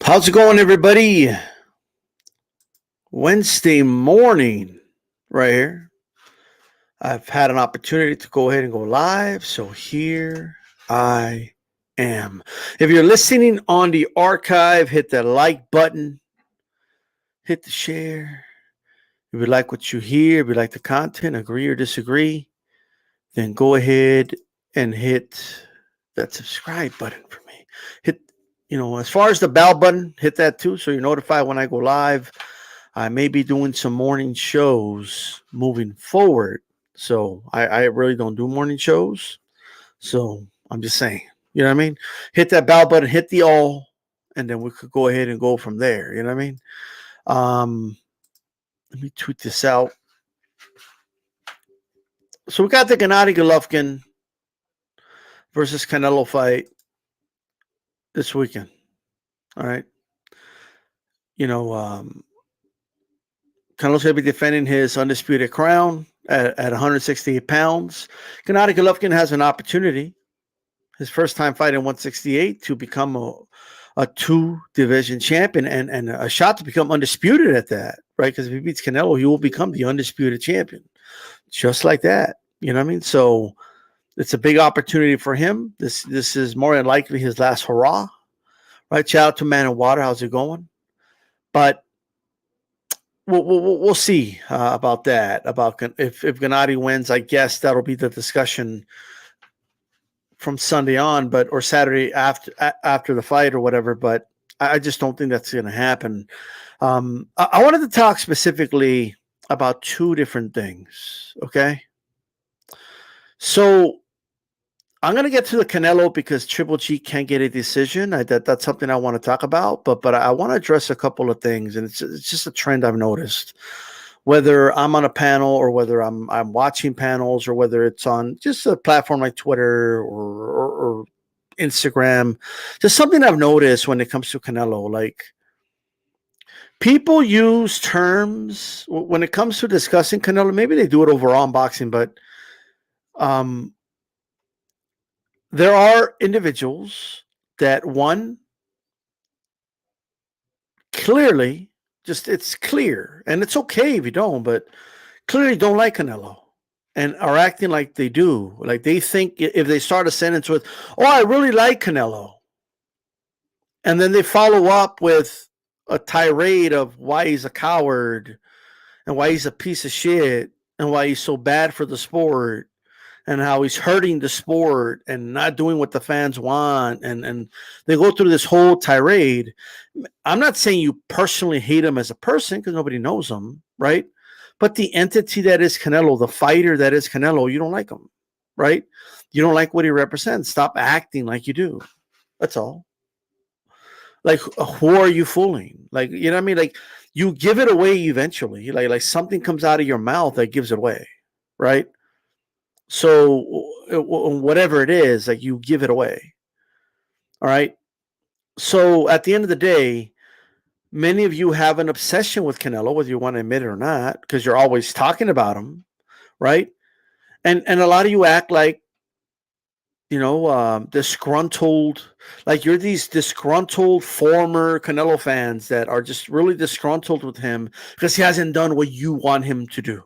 How's it going, everybody? Wednesday morning, right here. I've had an opportunity to go ahead and go live, so here I am. If you're listening on the archive, hit that like button, hit the share. If you like what you hear, if you like the content, agree or disagree, then go ahead and hit that subscribe button for me. Hit, as far as the bell button, hit that too, so you're notified when I go live. I may be doing some morning shows moving forward. So I really don't do morning shows. So I'm just saying, you know what I mean? Hit that bell button, hit the all, and then we could go ahead and go from there. You know what I mean? Let me tweet this out. So we got the Gennady Golovkin versus Canelo fight this weekend. All right. Canelo's going to be defending his undisputed crown at 168 pounds. Gennady Golovkin has an opportunity, his first time fighting 168, to become a two-division champion and a shot to become undisputed at that, right? Because if he beats Canelo, he will become the undisputed champion, just like that. You know what I mean? So it's a big opportunity for him. This is more than likely his last hurrah, right? Shout out to Man and Water. How's it going? But we'll see about that. About if Gennady wins, I guess that'll be the discussion from Sunday on, or Saturday after the fight or whatever. But I just don't think that's going to happen. I wanted to talk specifically about two different things. Okay, so I'm going to get to the Canelo because Triple G can't get a decision. That's something I want to talk about, but I want to address a couple of things, and it's just a trend I've noticed. Whether I'm on a panel or whether I'm watching panels or whether it's on just a platform like Twitter or Instagram, just something I've noticed when it comes to Canelo. Like, people use terms when it comes to discussing Canelo. Maybe they do it overall in boxing, but there are individuals that clearly, it's clear, and it's okay if you don't, but clearly don't like Canelo and are acting like they do. Like they think if they start a sentence with, "Oh, I really like Canelo," and then they follow up with a tirade of why he's a coward and why he's a piece of shit and why he's so bad for the sport and how he's hurting the sport and not doing what the fans want. And they go through this whole tirade. I'm not saying you personally hate him as a person because nobody knows him, right? But the entity that is Canelo, the fighter that is Canelo, you don't like him, right? You don't like what he represents. Stop acting like you do. That's all. Like, who are you fooling? Like, you know what I mean? Like, you give it away eventually. Like something comes out of your mouth that gives it away, right? So whatever it is, like, you give it away. All right. So at the end of the day, many of you have an obsession with Canelo, whether you want to admit it or not, because you're always talking about him, right? And a lot of you act like, disgruntled, like you're these disgruntled former Canelo fans that are just really disgruntled with him because he hasn't done what you want him to do.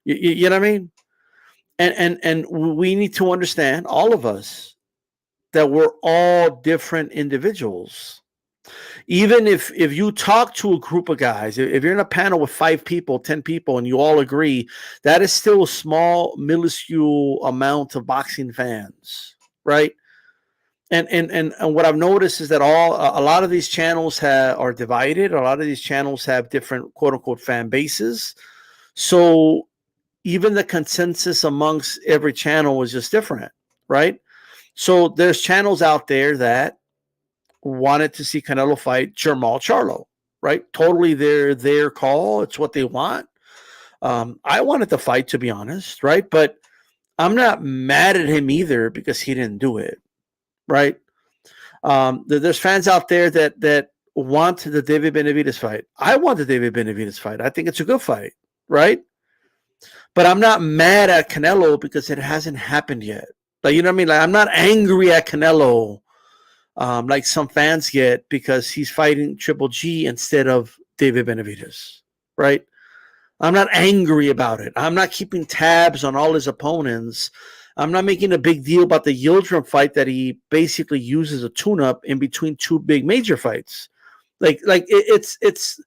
You know what I mean? And we need to understand, all of us, that we're all different individuals. Even if you talk to a group of guys, if you're in a panel with 5 people, 10 people, and you all agree, that is still a small, minuscule amount of boxing fans, right? And what I've noticed is that a lot of these channels are divided. A lot of these channels have different quote unquote fan bases. So even the consensus amongst every channel is just different, right? So there's channels out there that wanted to see Canelo fight Jermall Charlo, right? Totally their call. It's what they want. I wanted the fight, to be honest, right? But I'm not mad at him either because he didn't do it, right? There's fans out there that want the David Benavides fight. I want the David Benavides fight. I think it's a good fight, right? But I'm not mad at Canelo because it hasn't happened yet. Like, you know what I mean? Like, I'm not angry at Canelo like some fans get because he's fighting Triple G instead of David Benavides, right? I'm not angry about it. I'm not keeping tabs on all his opponents. I'm not making a big deal about the Yildirim fight that he basically uses a tune-up in between two big major fights. It's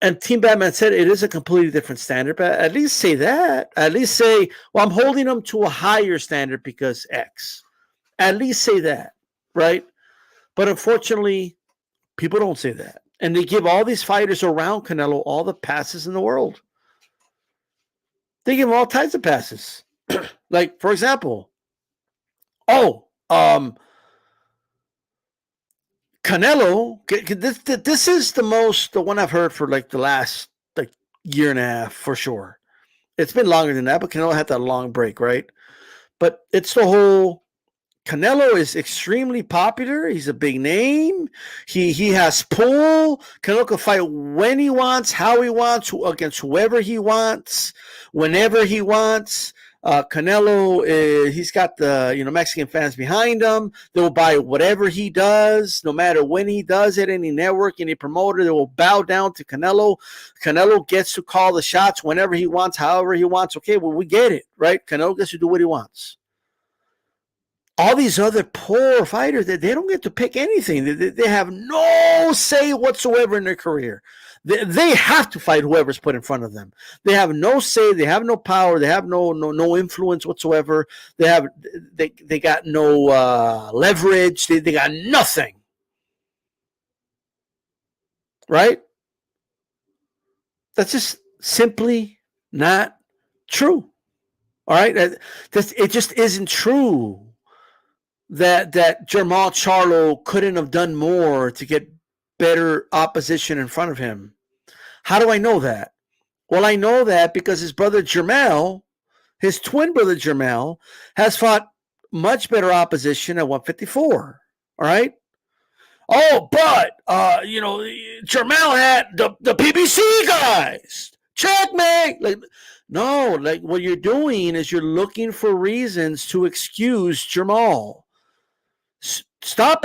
and Team Batman said it is a completely different standard, but at least say that. At least say, well, I'm holding them to a higher standard because X. At least say that, right? But unfortunately, people don't say that. And they give all these fighters around Canelo all the passes in the world. They give them all types of passes. Like, for example, Canelo, this is the one I've heard for like the last like year and a half for sure. It's been longer than that, but Canelo had that long break, right? But it's the whole Canelo is extremely popular. He's a big name. He has pull. Canelo can fight when he wants, how he wants, against whoever he wants, whenever he wants. Canelo, he's got the Mexican fans behind him. They will buy whatever he does, no matter when he does it. Any network, any promoter, they will bow down to Canelo. Canelo gets to call the shots whenever he wants, however he wants. Okay, well, we get it, right? Canelo gets to do what he wants. All these other poor fighters, they don't get to pick anything. They have no say whatsoever in their career. They have to fight whoever's put in front of them. They have no say. They have no power. They have no influence whatsoever. They got no leverage. They got nothing. Right? That's just simply not true. All right? It just isn't true. That Jermall Charlo couldn't have done more to get better opposition in front of him. How do I know that? Well, I know that because his brother Jermell, his twin brother Jermell, has fought much better opposition at 154. All right? Oh, but, Jermell had the PBC guys. Checkmate! No, what you're doing is you're looking for reasons to excuse Jermall. Stop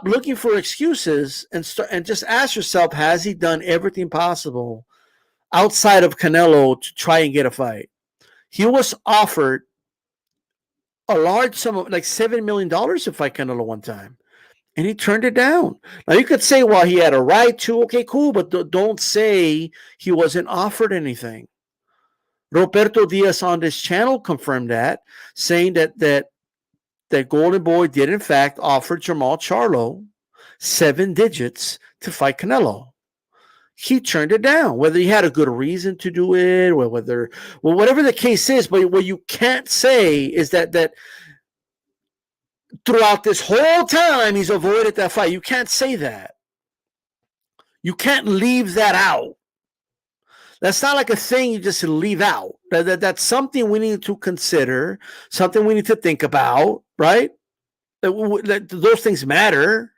looking for excuses and just ask yourself, has he done everything possible outside of Canelo to try and get a fight? He was offered a large sum of like $7 million to fight Canelo one time, and he turned it down. Now you could say, well, he had a right to. Okay, cool, but don't say he wasn't offered anything. Roberto Diaz on this channel confirmed that, saying that Golden Boy did, in fact, offer Jermall Charlo 7 digits to fight Canelo. He turned it down, whether he had a good reason to do it, or whatever the case is. But what you can't say is that throughout this whole time he's avoided that fight. You can't say that. You can't leave that out. That's not like a thing you just leave out. That's something we need to consider, something we need to think about, right? Those things matter.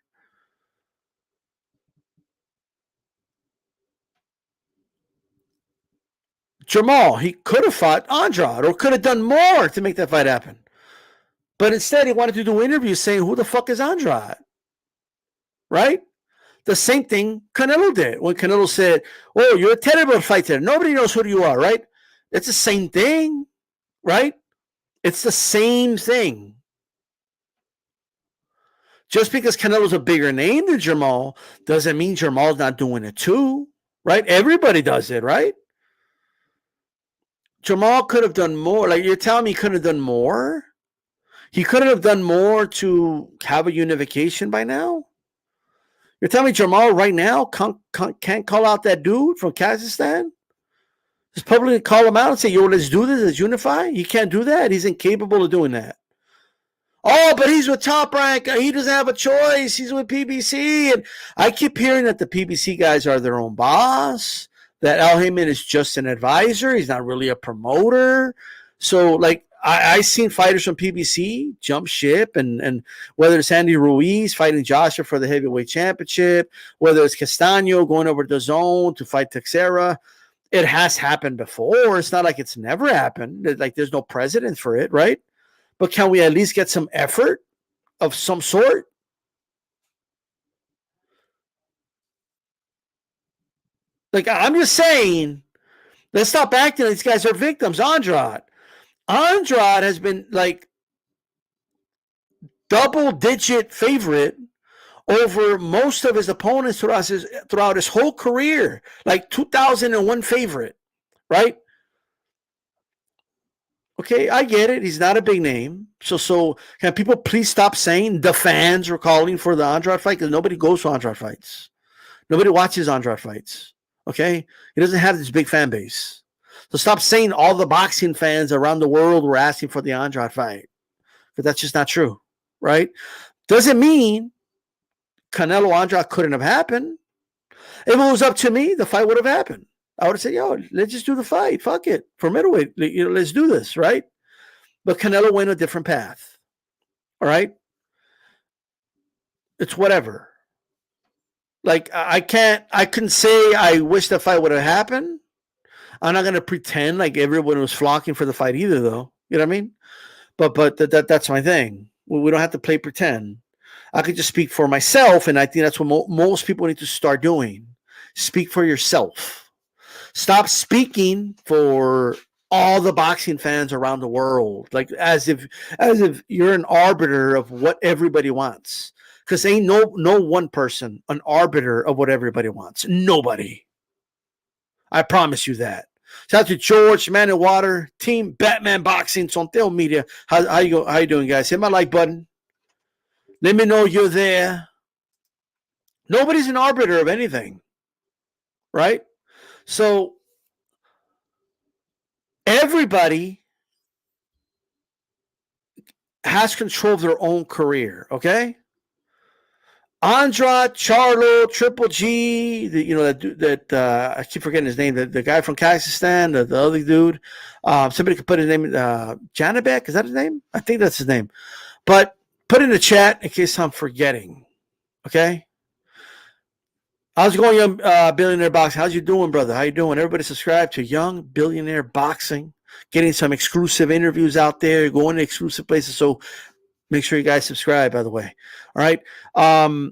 Jermall, he could have fought Andrade or could have done more to make that fight happen. But instead, he wanted to do interviews saying, who the fuck is Andrade? Right? The same thing Canelo did when Canelo said, oh, you're a terrible fighter. Nobody knows who you are, right? It's the same thing, right? It's the same thing. Just because Canelo's a bigger name than Jermall doesn't mean Jermall's not doing it too, right? Everybody does it, right? Jermall could have done more. Like, you're telling me he could have done more? He couldn't have done more to have a unification by now? You're telling me Jermall right now can't call out that dude from Kazakhstan? Just publicly call him out and say, yo, let's do this, let's unify? He can't do that. He's incapable of doing that. Oh, but he's with Top Rank. He doesn't have a choice. He's with PBC. And I keep hearing that the PBC guys are their own boss, that Al Heyman is just an advisor. He's not really a promoter. So, like, I seen fighters from PBC jump ship, and whether it's Andy Ruiz fighting Joshua for the heavyweight championship, whether it's Castaño going over to DAZN to fight Teixeira, it has happened before. It's not like it's never happened. Like, there's no precedent for it, right? But can we at least get some effort of some sort? Like, I'm just saying, let's stop acting like these guys are victims. Andrade has been like double-digit favorite over most of his opponents throughout his whole career, like 2001 favorite, right? Okay, I get it. He's not a big name. So can people please stop saying the fans are calling for the Andrade fight? Because nobody goes to Andrade fights. Nobody watches Andrade fights. Okay? He doesn't have this big fan base. So stop saying all the boxing fans around the world were asking for the Andrade fight. Because that's just not true. Right? Doesn't mean Canelo Andrade couldn't have happened. If it was up to me, the fight would have happened. I would have said, yo, let's just do the fight. Fuck it. For middleweight, let's do this, right? But Canelo went a different path. All right? It's whatever. Like, I couldn't say I wish the fight would have happened. I'm not going to pretend like everyone was flocking for the fight either, though. You know what I mean? But that's my thing. We don't have to play pretend. I could just speak for myself, and I think that's what most people need to start doing. Speak for yourself. Stop speaking for all the boxing fans around the world, like as if you're an arbiter of what everybody wants. Because ain't no one person an arbiter of what everybody wants. Nobody. I promise you that. Shout out to George, Man in Water, Team Batman Boxing, Montiel Media. How you doing, guys? Hit my like button. Let me know you're there. Nobody's an arbiter of anything, right? So everybody has control of their own career, okay? Andrade, Charlo, Triple G, I keep forgetting his name, the guy from Kazakhstan, the other dude. Somebody could put his name, Janabek, is that his name? I think that's his name. But put in the chat in case I'm forgetting, okay? How's it going, Young Billionaire Boxing? How's you doing, brother? How you doing? Everybody subscribe to Young Billionaire Boxing. Getting some exclusive interviews out there, going to exclusive places. So make sure you guys subscribe, by the way. All right. I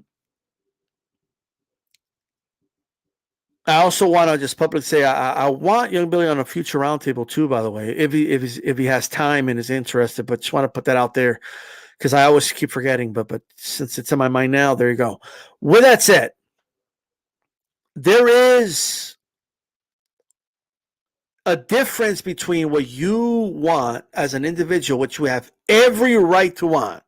also want to just publicly say I want Young Billy on a future roundtable too, by the way, if he has time and is interested. But just want to put that out there because I always keep forgetting. But since it's in my mind now, there you go. With that said, there is a difference between what you want as an individual, which you have every right to want.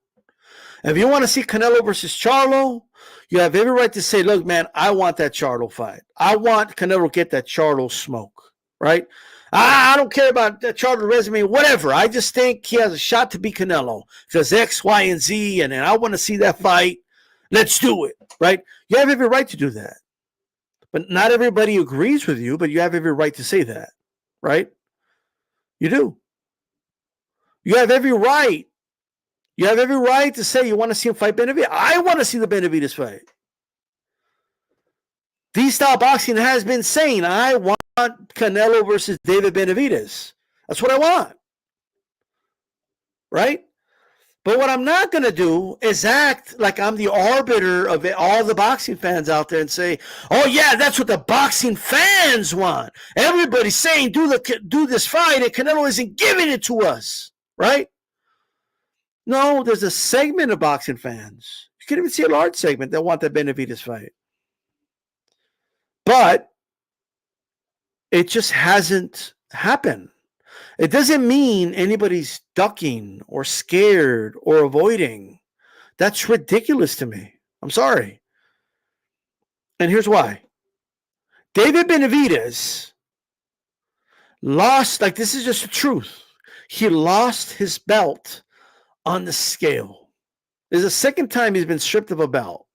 If you want to see Canelo versus Charlo, you have every right to say, look, man, I want that Charlo fight. I want Canelo to get that Charlo smoke, right? I don't care about that Charlo resume, whatever. I just think he has a shot to beat Canelo because X, Y, and Z, and I want to see that fight. Let's do it, right? You have every right to do that. But not everybody agrees with you, but you have every right to say that, right? You do. You have every right. You have every right to say you want to see him fight Benavides. I want to see the Benavides fight. D-Style Boxing has been saying, I want Canelo versus David Benavides. That's what I want. Right? But what I'm not going to do is act like I'm the arbiter of all the boxing fans out there and say, oh, yeah, that's what the boxing fans want. Everybody's saying do this fight, and Canelo isn't giving it to us. Right? No, there's a segment of boxing fans. You can even see a large segment that want that Benavides fight. But it just hasn't happened. It doesn't mean anybody's ducking or scared or avoiding. That's ridiculous to me. I'm sorry. And here's why. David Benavides lost, like this is just the truth. He lost his belt on the scale. This is the second time he's been stripped of a belt.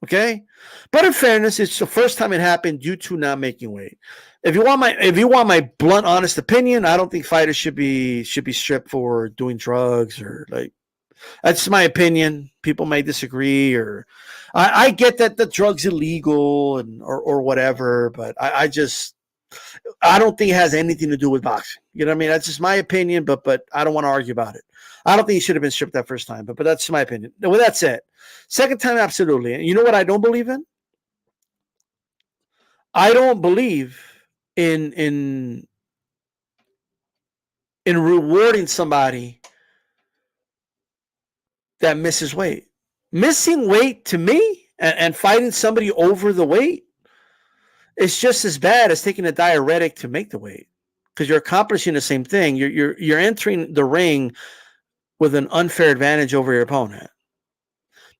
Okay? But in fairness, it's the first time it happened due to not making weight. If you want my blunt, honest opinion, I don't think fighters should be stripped for doing drugs or like. That's my opinion. People may disagree, or I get that the drug's illegal and or whatever, but I don't think it has anything to do with boxing. You know what I mean? That's just my opinion, but I don't want to argue about it. I don't think he should have been stripped that first time, but that's my opinion. With that said, second time, absolutely. And you know what I don't believe in? I don't believe in in in rewarding somebody that misses weight. Missing weight to me and fighting somebody over the weight is just as bad as taking a diuretic to make the weight, because you're accomplishing the same thing. You're entering the ring with an unfair advantage over your opponent,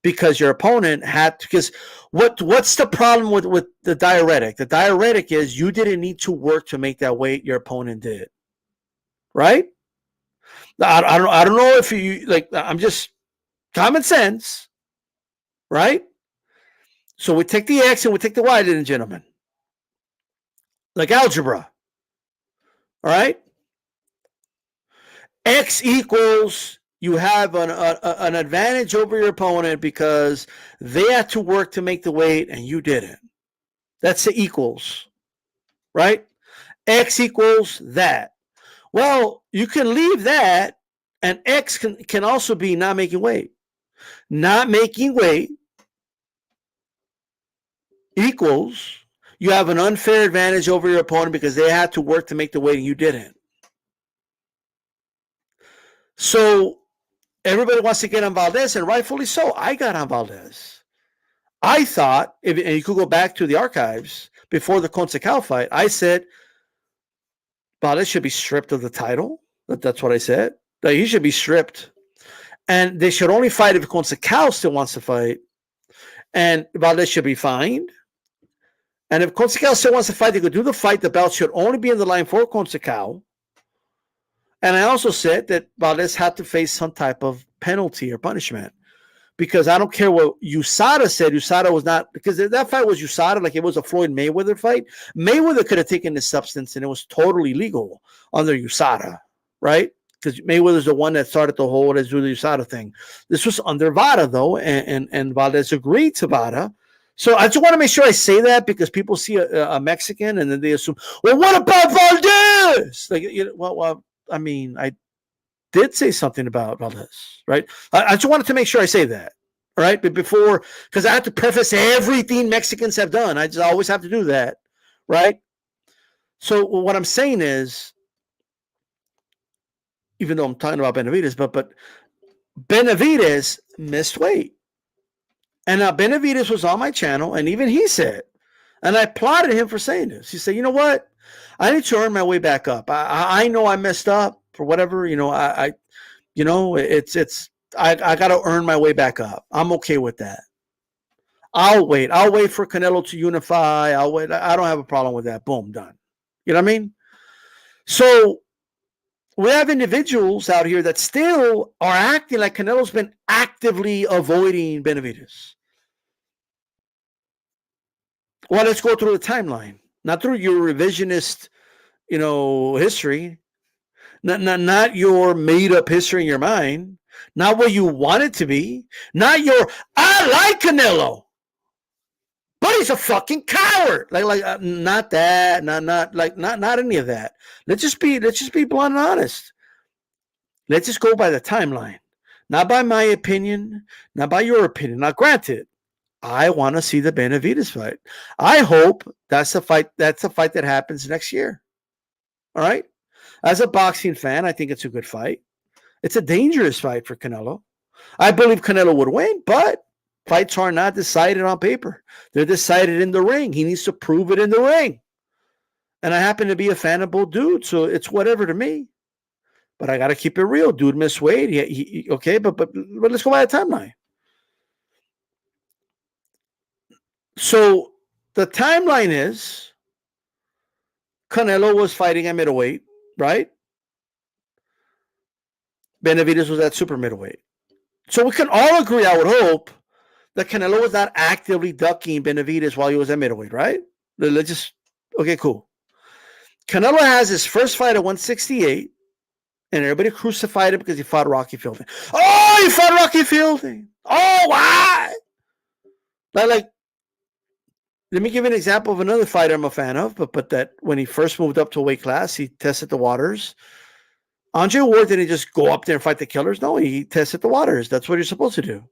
because your opponent had, because what's the problem with the diuretic? The diuretic is you didn't need to work to make that weight, your opponent did, right? I don't know if you like, I'm just common sense, right? So we take the X and we take the Y, ladies and gentlemen, like algebra, all right? X equals, you have an advantage over your opponent because they had to work to make the weight and you didn't. That's the equals, right? X equals that. Well, you can leave that, and X can also be not making weight. Not making weight equals, you have an unfair advantage over your opponent because they had to work to make the weight and you didn't. So everybody wants to get on Valdez, and rightfully so. I got on Valdez. I thought, and you could go back to the archives before the Conceição fight, I said Valdez should be stripped of the title. That's what I said. That he should be stripped. And they should only fight if Conceição still wants to fight. And Valdez should be fined. And if Conceição still wants to fight, they could do the fight. The belt should only be in the line for Conceição. And I also said that Valdez had to face some type of penalty or punishment, because I don't care what USADA said. USADA was not, because that fight was USADA, like it was a Floyd Mayweather fight. Mayweather could have taken this substance and it was totally legal under USADA, right? Because Mayweather's the one that started the whole let's do the USADA thing. This was under VADA, though, and Valdez agreed to VADA. So I just want to make sure I say that, because people see a Mexican and then they assume, well, what about Valdez? Like, well, I mean, I did say something about Valdez, right? I just wanted to make sure I say that, all right? But before, because I have to preface everything Mexicans have done. I just always have to do that, right? So what I'm saying is, even though I'm talking about Benavides, but Benavides missed weight. And now Benavides was on my channel, and even he said, and I applauded him for saying this. He said, you know what? I need to earn my way back up. I know I messed up for whatever, I got to earn my way back up. I'm okay with that. I'll wait for Canelo to unify. I'll wait. I don't have a problem with that. Boom, done. You know what I mean? So we have individuals out here that still are acting like Canelo's been actively avoiding Benavides. Well, let's go through the timeline. Not through your revisionist, history. Not your made-up history in your mind. Not what you want it to be. Not your, I like Canelo, but he's a fucking coward. Not that. Not any of that. Let's just be blunt and honest. Let's just go by the timeline. Not by my opinion. Not by your opinion. Now, granted, I want to see the Benavides fight. I hope that's a fight that happens next year. All right? As a boxing fan, I think it's a good fight. It's a dangerous fight for Canelo. I believe Canelo would win, but fights are not decided on paper. They're decided in the ring. He needs to prove it in the ring. And I happen to be a fan of both dudes, so it's whatever to me. But I got to keep it real. Dude missed weight. Okay, but let's go by the timeline. So the timeline is Canelo was fighting at middleweight, right? Benavides was at super middleweight. So we can all agree, I would hope, that Canelo was not actively ducking Benavides while he was at middleweight, right? Let's just, okay, cool. Canelo has his first fight at 168, and everybody crucified him because he fought Rocky Fielding. Oh, he fought Rocky Fielding. Oh, why? Like, let me give you an example of another fighter I'm a fan of, but that when he first moved up to a weight class, he tested the waters. Andre Ward didn't just go up there and fight the killers. No, he tested the waters. That's what you're supposed to do.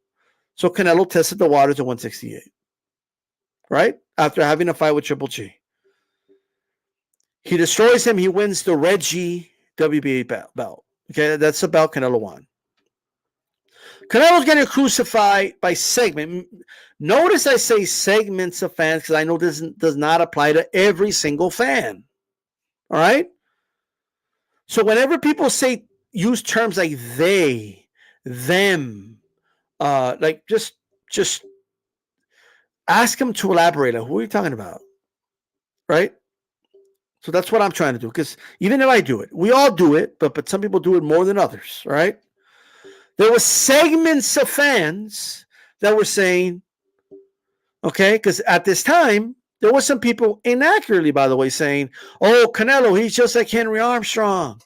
So Canelo tested the waters at 168, right? After having a fight with Triple G. He destroys him. He wins the Reggie WBA belt. Okay, that's the belt Canelo won. Canelo's getting crucified by segment. Notice I say segments of fans because I know this does not apply to every single fan. All right? So whenever people use terms like they, them, like just ask them to elaborate. Like, who are you talking about? Right? So that's what I'm trying to do. Because even if I do it, we all do it, but some people do it more than others. Right? There were segments of fans that were saying, okay, because at this time, there were some people inaccurately, by the way, saying, oh, Canelo, he's just like Henry Armstrong.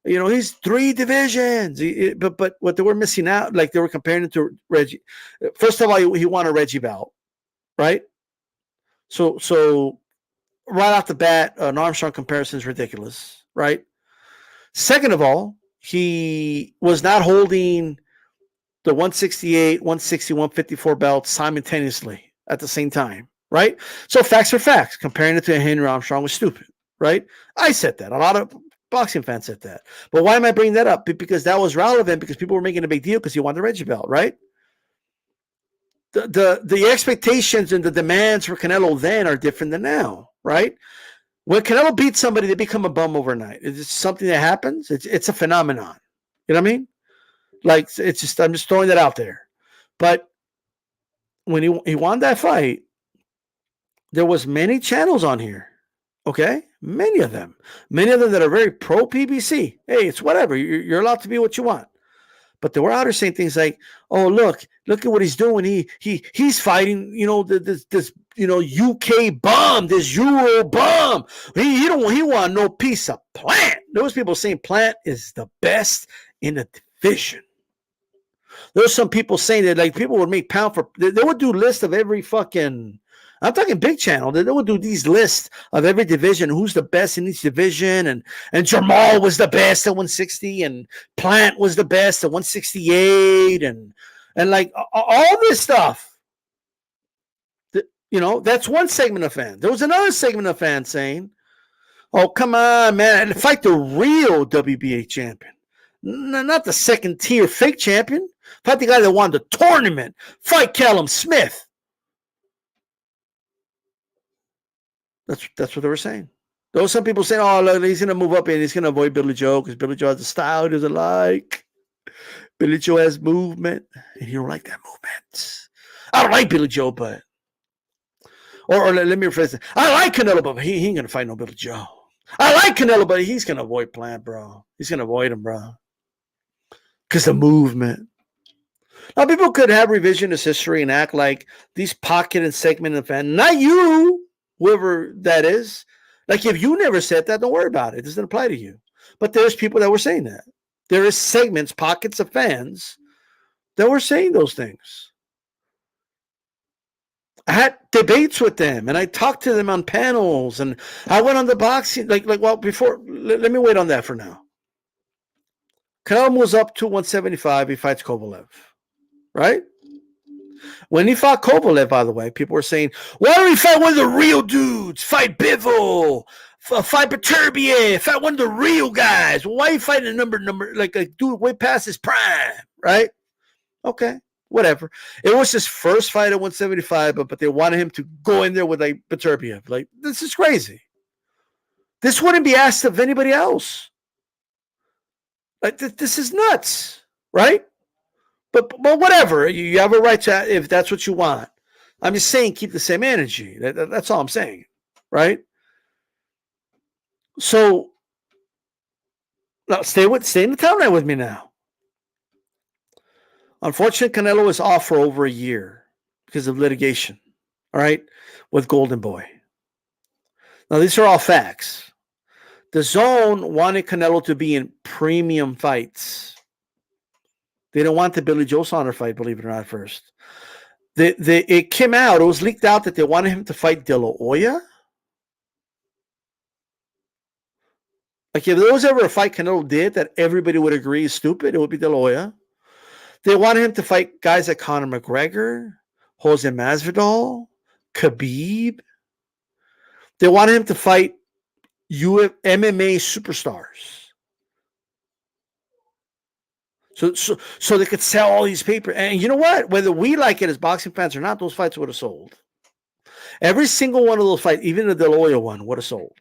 You know, he's 3 divisions. But what they were missing out, like they were comparing it to Reggie. First of all, he won a Reggie belt, right? So right off the bat, an Armstrong comparison is ridiculous, right? Second of all, he was not holding the 168, 160, 154 belts simultaneously at the same time, right? So facts are facts. Comparing it to Henry Armstrong was stupid, right? I said that. A lot of boxing fans said that. But why am I bringing that up? Because that was relevant because people were making a big deal because he won the Reggie belt, right? The expectations and the demands for Canelo then are different than now, right? When Canelo beats somebody, they become a bum overnight. It's something that happens. It's a phenomenon. You know what I mean? Like, it's just, I'm just throwing that out there. But when he won that fight, there was many channels on here. Okay? Many of them that are very pro PBC. Hey, it's whatever. You're allowed to be what you want. But they were out there saying things like, "Oh, look at what he's doing. He's fighting, you know, this UK bum, this Euro bum. He want no piece of Plant." Those people saying Plant is the best in the division. There's some people saying that, like, people would make pound for. They would do lists of every fucking. I'm talking big channel. They would do these lists of every division, who's the best in each division, and Jamal was the best at 160, and Plant was the best at 168, and like all this stuff. You know, that's one segment of fans. There was another segment of fans saying, "Oh, come on, man, fight the real WBA champion, not the second tier fake champion. Fight the guy that won the tournament. Fight Callum Smith." That's what they were saying. There were some people saying, "Oh, look, he's going to move up and he's going to avoid Billy Joe because Billy Joe has a style he doesn't like. Billy Joe has movement, and he don't like that movement. I don't like Billy Joe, but..." Or let me rephrase it. "I like Canelo, but he ain't going to fight no Billy Joe. I like Canelo, but he's going to avoid Plant, bro. He's going to avoid him, bro. Because the movement." Now, people could have revisionist history and act like these pocket and segment of fans, not you, whoever that is. Like, if you never said that, don't worry about it. It doesn't apply to you. But there's people that were saying that. There is segments, pockets of fans that were saying those things. I had debates with them, and I talked to them on panels, and I went on the boxing, before, let me wait on that for now. Canelo moves up to 175, he fights Kovalev, right? When he fought Kovalev, by the way, people were saying, "Why don't he fight one of the real dudes? Fight Bivol, fight Beterbiev, fight one of the real guys. Why are you fighting a number, like a dude way past his prime?" Right? Okay, whatever. It was his first fight at 175, but they wanted him to go in there with like Beterbiev. Like, this is crazy. This wouldn't be asked of anybody else. Like, this is nuts, right? But whatever, you have a right to, if that's what you want. I'm just saying, keep the same energy. That's all I'm saying, right? So now stay in the timeline with me now. Unfortunately, Canelo is off for over a year because of litigation, all right, with Golden Boy. Now, these are all facts. The Zone wanted Canelo to be in premium fights. They don't want the Billy Joe Saunders fight, believe it or not, first. It came out, it was leaked out that they wanted him to fight De La Hoya. Like, if there was ever a fight Canelo did that everybody would agree is stupid, it would be De La Hoya. They wanted him to fight guys like Conor McGregor, Jose Masvidal, Khabib. They wanted him to fight MMA superstars. So they could sell all these papers. And you know what? Whether we like it as boxing fans or not, those fights would have sold. Every single one of those fights, even the De La Hoya one, would have sold.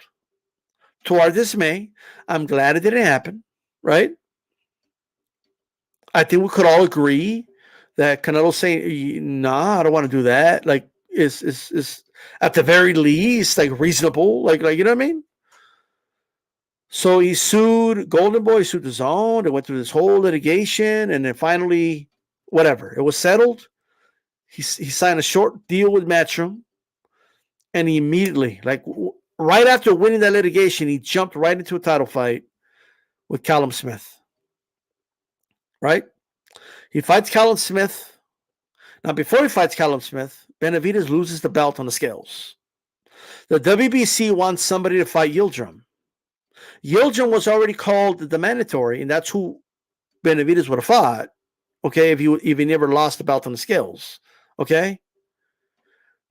To our dismay, I'm glad it didn't happen, right? I think we could all agree that Canelo saying, nah, I don't want to do that, like, is at the very least, like, reasonable. Like, you know what I mean? So he sued Golden Boy, sued the Zone. They went through this whole litigation, and then finally, whatever, it was settled. He signed a short deal with Matchroom, and he immediately, like right after winning that litigation, he jumped right into a title fight with Callum Smith. Right? He fights Callum Smith. Now, before he fights Callum Smith, Benavides loses the belt on the scales. The WBC wants somebody to fight Yildirim. Yildirim was already called the mandatory, and that's who Benavides would have fought, okay, if he never lost the belt on the scales, okay?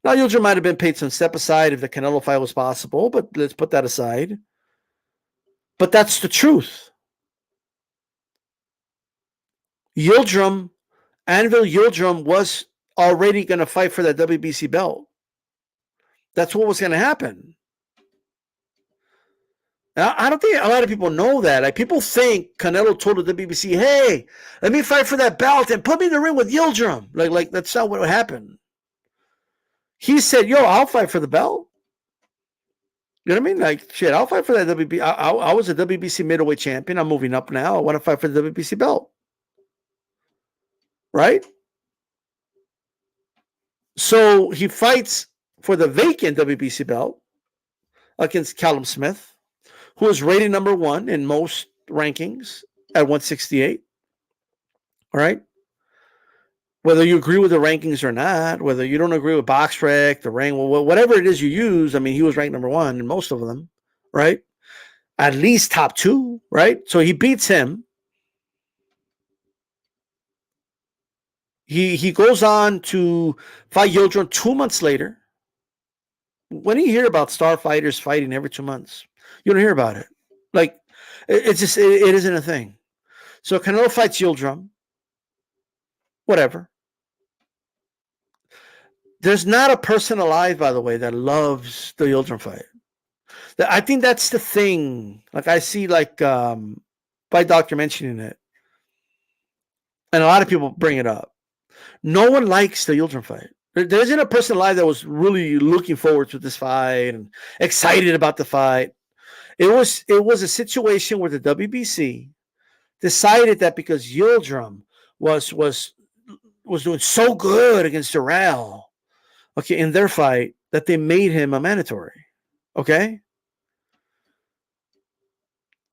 Now, Yildirim might have been paid some step aside if the Canelo fight was possible, but let's put that aside. But that's the truth. Anvil Yildirim was already going to fight for that WBC belt. That's what was going to happen. I don't think a lot of people know that. Like, people think Canelo told the WBC, hey, let me fight for that belt and put me in the ring with Yildirim. Like that's not what happened. He said, yo, I'll fight for the belt. You know what I mean? Like, shit, I'll fight for that WBC. I was a WBC middleweight champion. I'm moving up now. I want to fight for the WBC belt. Right? So he fights for the vacant WBC belt against Callum Smith, who is rated number 1 in most rankings at 168. All right? Whether you agree with the rankings or not, whether you don't agree with BoxRec, the rank, whatever it is you use, I mean, he was ranked number 1 in most of them, right? At least top 2, right? So he beats him. He goes on to fight Yildirim 2 months later. When do you hear about star fighters fighting every 2 months? You don't hear about it. Like, it's just, it isn't a thing. So Canelo fights Yildirim. Whatever. There's not a person alive, by the way, that loves the Yildirim fight. I think that's the thing. Like, I see, like, by doctor mentioning it, and a lot of people bring it up. No one likes the Yildirim fight. There isn't a person alive that was really looking forward to this fight and excited about the fight. It was a situation where the WBC decided that because Yildirim was doing so good against Durrell, okay, in their fight, that they made him a mandatory. Okay?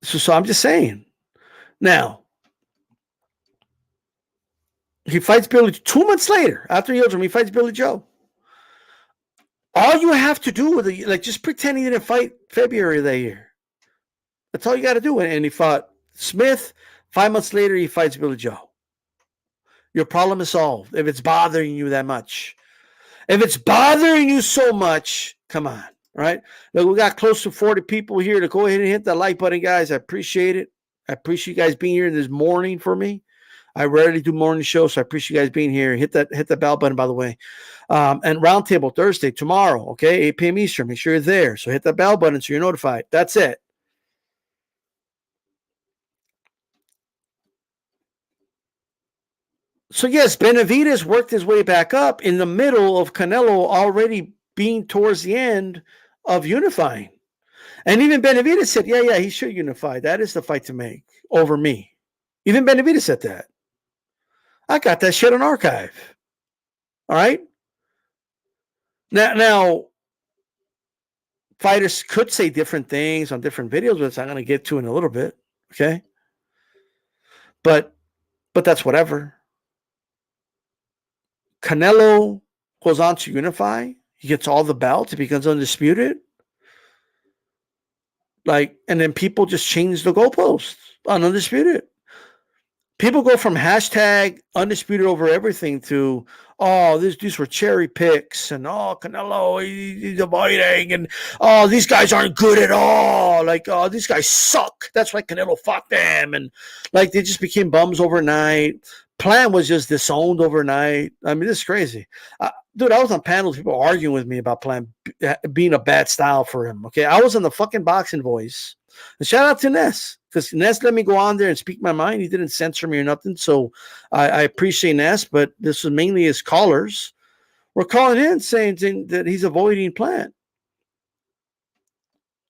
So I'm just saying. Now, he fights Billy 2 months later. After Yildirim, he fights Billy Joe. All you have to do with it, like, just pretend he didn't fight February of that year. That's all you got to do. And he fought Smith. 5 months later, he fights Billy Joe. Your problem is solved if it's bothering you that much. If it's bothering you so much, come on, right? Look, we got close to 40 people here. To go ahead and hit that like button, guys. I appreciate it. I appreciate you guys being here this morning for me. I rarely do morning shows, so I appreciate you guys being here. Hit that bell button, by the way. And Roundtable Thursday, tomorrow, okay, 8 p.m. Eastern. Make sure you're there. So hit that bell button so you're notified. That's it. So, yes, Benavides worked his way back up in the middle of Canelo already being towards the end of unifying. And even Benavides said, yeah, he should unify. That is the fight to make over me. Even Benavides said that. I got that shit on archive. All right? Now, fighters could say different things on different videos, which I'm going to get to in a little bit. Okay? But that's whatever. Canelo goes on to unify. He gets all the belts. He becomes undisputed. Like, and then people just change the goalposts on undisputed. People go from hashtag undisputed over everything to, oh, these were cherry picks, and oh, Canelo, he's avoiding, and oh, these guys aren't good at all. Like, oh, these guys suck. That's why Canelo fought them, and like they just became bums overnight. Plan was just disowned overnight. I mean, this is crazy. Dude, I was on panels, people arguing with me about Plan being a bad style for him. Okay, I was on the fucking Boxing Voice. And shout out to Ness, because Ness let me go on there and speak my mind. He didn't censor me or nothing. So I appreciate Ness, but this was mainly his callers were calling in saying that he's avoiding Plant.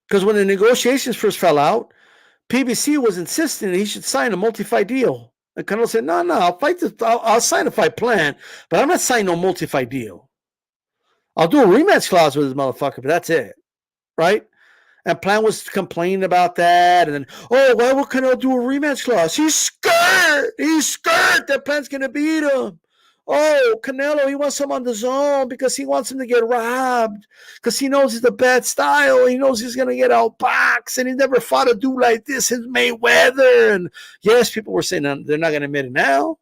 Because when the negotiations first fell out, PBC was insisting that he should sign a multi-fight deal. And Canelo said, no, I'll sign a fight plan, but I'm not signing no multi-fight deal. I'll do a rematch clause with this motherfucker, but that's it. Right? And Plant was complaining about that. And then, oh, why would Canelo do a rematch clause? He's scared. He's scared that Plant's going to beat him. Oh, Canelo, he wants him on the zone because he wants him to get robbed. Because he knows it's a bad style. He knows he's going to get outboxed. And he never fought a dude like this since Mayweather. And yes, people were saying they're not going to admit it now.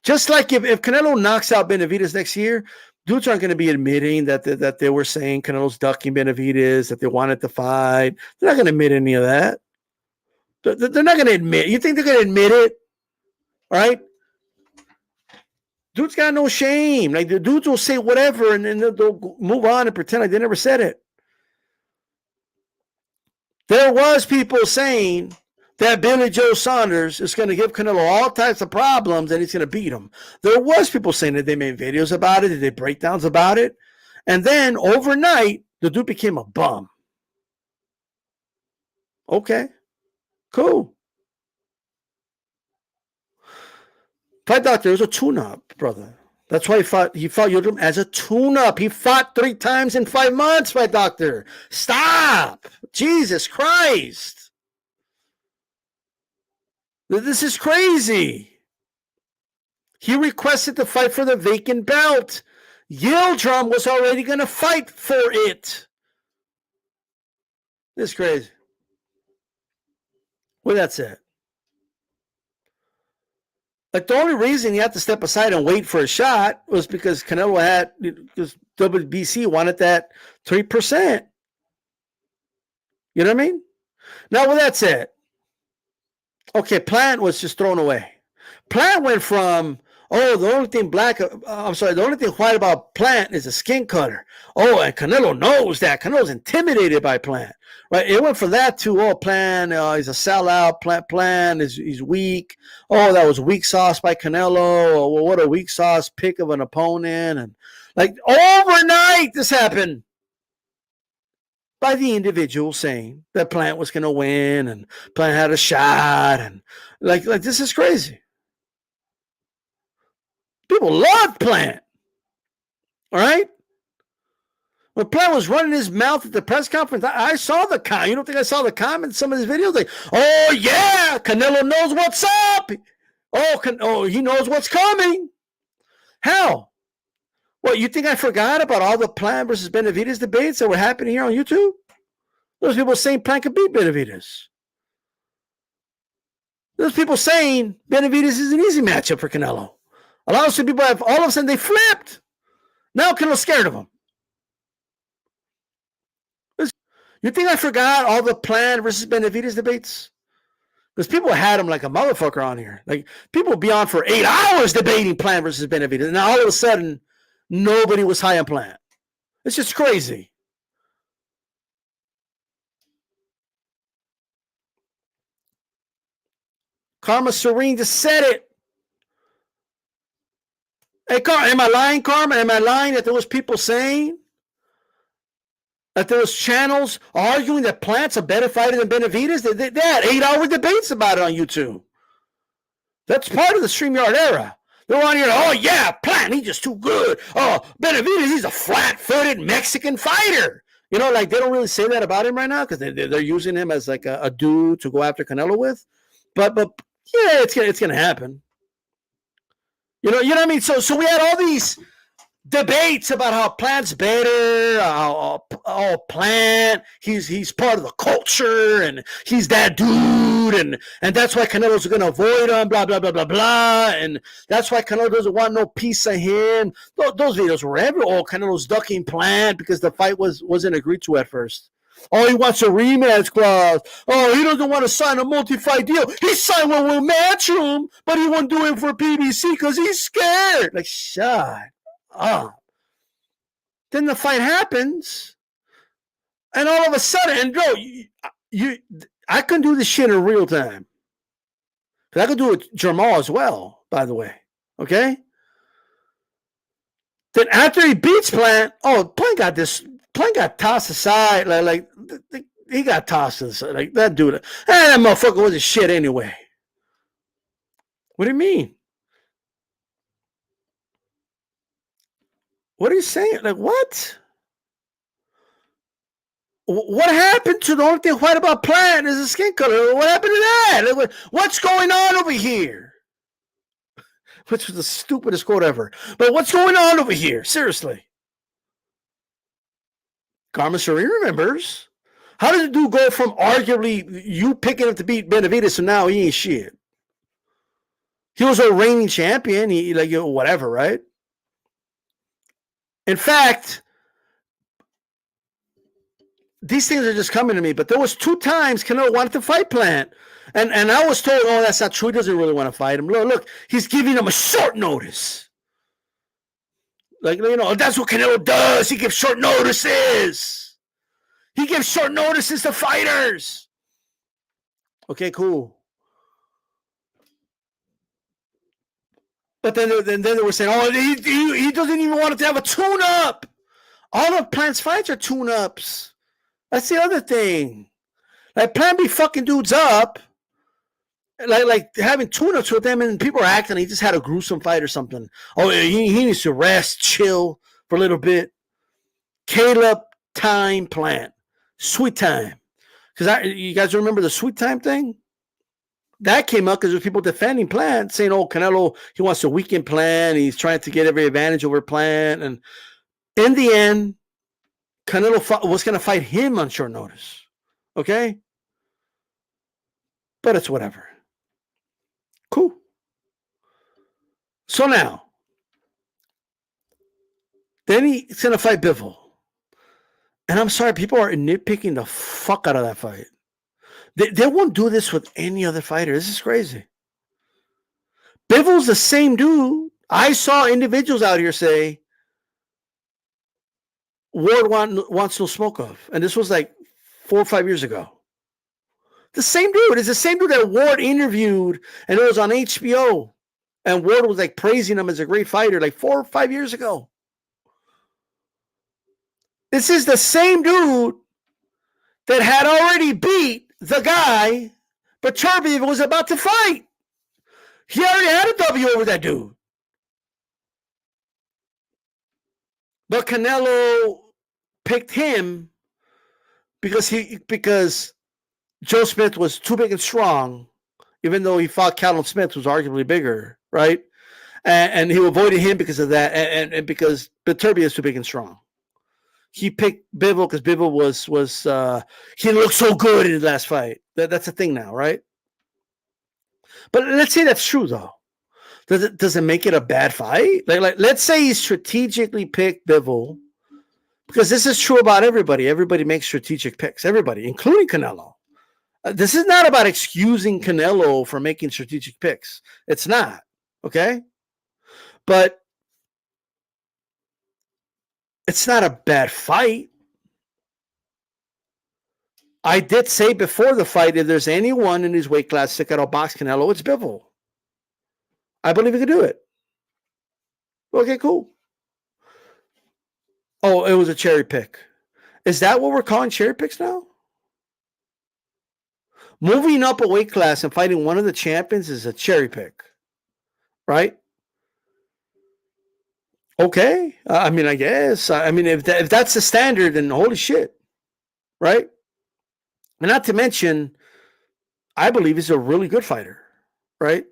Just like if Canelo knocks out Benavides next year, dudes aren't going to be admitting that they were saying Canelo's ducking Benavides, that they wanted to fight. They're not going to admit any of that. They're not going to admit. You think they're going to admit it? All right? Dudes got no shame. Like, the dudes will say whatever, and then they'll move on and pretend like they never said it. There was people saying that Billy Joe Saunders is going to give Canelo all types of problems and he's going to beat him. There was people saying that they made videos about it, that they breakdowns about it. And then overnight, the dude became a bum. Okay, cool. Fight Doctor was a tune-up, brother. That's why he fought Yildirim as a tune-up. He fought 3 times in 5 months, Fight Doctor. Stop. Jesus Christ. This is crazy. He requested to fight for the vacant belt. Yildirim was already going to fight for it. This is crazy. Well, that's it. Like, the only reason he had to step aside and wait for a shot was because because WBC wanted that 3%. You know what I mean? Now, with that said, okay, Plant was just thrown away. Plant went from, the only thing the only thing white about Plant is a skin cutter. Oh, and Canelo knows that. Canelo's intimidated by Plant. Right? It went from that to, Plant, he's a sellout. Plant he's weak. Oh, that was weak sauce by Canelo. Oh, well, what a weak sauce pick of an opponent. And like, overnight this happened by the individual saying that Plant was going to win and Plant had a shot. And like this is crazy. People love Plant. All right? When Plant was running his mouth at the press conference, I saw the comment. You don't think I saw the comment in some of his videos? Like, oh, yeah, Canelo knows what's up. He knows what's coming. How? What, you think I forgot about all the Plant versus Benavides debates that were happening here on YouTube? Those people saying Plant could beat Benavides. Those people saying Benavides is an easy matchup for Canelo. A lot of people all of a sudden they flipped. Now Canelo's scared of him. You think I forgot all the Plant versus Benavides debates? Because people had him like a motherfucker on here. Like, people would be on for 8 hours debating Plant versus Benavides. And now all of a sudden, nobody was high on Plant. It's just crazy. Karma Serene just said it. Hey, am I lying, Karma? Am I lying that there was people saying that there was channels arguing that Plant's a better fighter than Benavides? They had 8-hour debates about it on YouTube. That's part of the StreamYard era. They're on here, oh, yeah, Plant, he's just too good. Oh, Benavides, he's a flat-footed Mexican fighter. You know, like, they don't really say that about him right now because they're using him as like a dude to go after Canelo with. But yeah, it's gonna happen. You know what I mean? So we had all these debates about how Plant's better, Plant, he's part of the culture, and he's that dude, and that's why Canelo's going to avoid him, blah, blah, blah, blah, blah, and that's why Canelo doesn't want no piece of him. Those videos were everywhere. Oh, Canelo's ducking Plant because the fight wasn't agreed to at first. Oh, he wants a rematch clause. Oh, he doesn't want to sign a multi-fight deal. He signed one with Matchroom, but he won't do it for PBC because he's scared. Like, shut up. Then the fight happens, and all of a sudden, and bro, I can do this shit in real time. I could do it with Jamal as well, by the way. Okay? Then after he beats Plant, Plant got tossed aside. Like he got tossed aside. Like that dude. That motherfucker was a shit anyway. What do you mean? What are you saying? Like what? What happened to the only thing white about Plant is the skin color? What happened to that? What's going on over here? Which was the stupidest quote ever. But what's going on over here? Seriously. Carmen Serene remembers. How did the dude go from arguably you picking up to beat Benavides to now he ain't shit? He was a reigning champion. He like whatever, right? In fact, these things are just coming to me, but there was 2 times Canelo wanted to fight Plant. And I was told, oh, that's not true. He doesn't really want to fight him. Look, he's giving him a short notice. Like, that's what Canelo does. He gives short notices. He gives short notices to fighters. Okay, cool. But then they were saying, oh, he doesn't even want to have a tune-up. All of Plant's fights are tune-ups. That's the other thing. Like, Plant be fucking dudes up. Like having tune-ups with them, and people are acting he just had a gruesome fight or something. Oh, he needs to rest, chill for a little bit. Caleb Time Plant. Sweet Time. Because you guys remember the Sweet Time thing? That came up because there's people defending Plant, saying, oh, Canelo, he wants a weekend Plant. He's trying to get every advantage over Plant. And in the end, Canelo was going to fight him on short notice. Okay? But it's whatever. Cool. So now, then he's going to fight Bivol. And I'm sorry, people are nitpicking the fuck out of that fight. They won't do this with any other fighter. This is crazy. Bivol's the same dude. I saw individuals out here say, Ward wants no smoke of. And this was like 4 or 5 years ago. The same dude. It's the same dude that Ward interviewed, and it was on HBO. And Ward was like praising him as a great fighter like 4 or 5 years ago. This is the same dude that had already beat the guy, but Beterbiev was about to fight. He already had a W over that dude. But Canelo picked him because Joe Smith was too big and strong, even though he fought Callum Smith, who's arguably bigger, right? And he avoided him because of that, and because Beterbiev is too big and strong. He picked Bivol because Bivol was he looked so good in his last fight. That's a thing now, right? But let's say that's true though. Does it make it a bad fight? Like let's say he strategically picked Bivol, because this is true about everybody. Everybody makes strategic picks. Everybody, including Canelo. This is not about excusing Canelo for making strategic picks. It's not, okay? But it's not a bad fight. I did say before the fight, if there's anyone in his weight class that can outbox Canelo, it's Bivol. I believe he could do it. Okay, cool. Oh, it was a cherry pick. Is that what we're calling cherry picks now? Moving up a weight class and fighting one of the champions is a cherry pick, right? Okay. I mean, I guess. I mean, if that's the standard, then holy shit, right? And not to mention, I believe he's a really good fighter, right?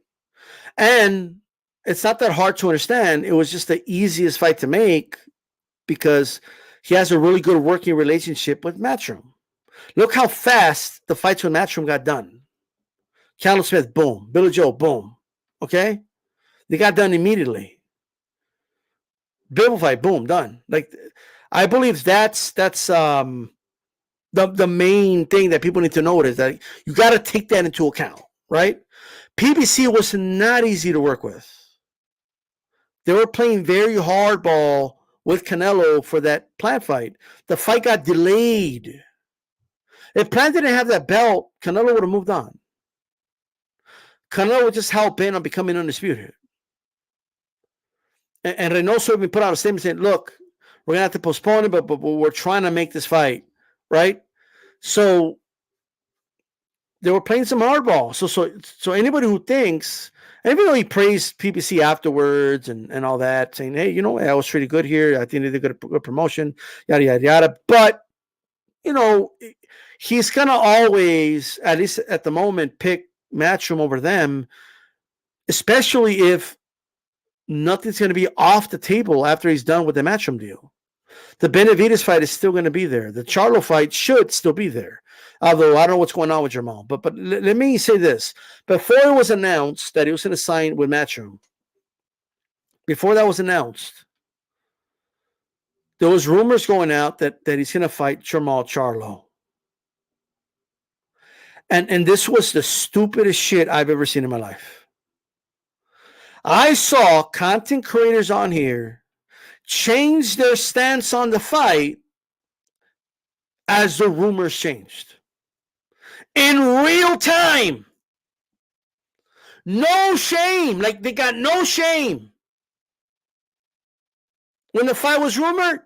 And it's not that hard to understand. It was just the easiest fight to make because he has a really good working relationship with Matchroom. Look how fast the fights with Matchroom got done. Callum Smith, boom. Billy Joe, boom. Okay? They got done immediately. Bibble fight, boom, done. Like, I believe that's the main thing that people need to know is that you got to take that into account, right? PBC was not easy to work with. They were playing very hardball with Canelo for that Plant fight. The fight got delayed. If Plant didn't have that belt, Canelo would have moved on. Canelo would just help in on becoming undisputed. And Reynoso even put out a statement saying, look, we're going to have to postpone it, but we're trying to make this fight, right? So they were playing some hardball. So anybody who thinks, and even though he praised PBC afterwards and all that, saying, hey, you know, I was pretty good here. I think they did a good promotion, yada, yada, yada. But, you know, he's going to always, at least at the moment, pick Matchroom over them, especially if nothing's going to be off the table after he's done with the Matchroom deal. The Benavides fight is still going to be there. The Charlo fight should still be there. Although I don't know what's going on with Jamal. But let me say this. Before it was announced that he was going to sign with Matchroom, before that was announced, there was rumors going out that he's going to fight Jamal Charlo. And this was the stupidest shit I've ever seen in my life. I saw content creators on here change their stance on the fight as the rumors changed. In real time. No shame. Like, they got no shame. When the fight was rumored,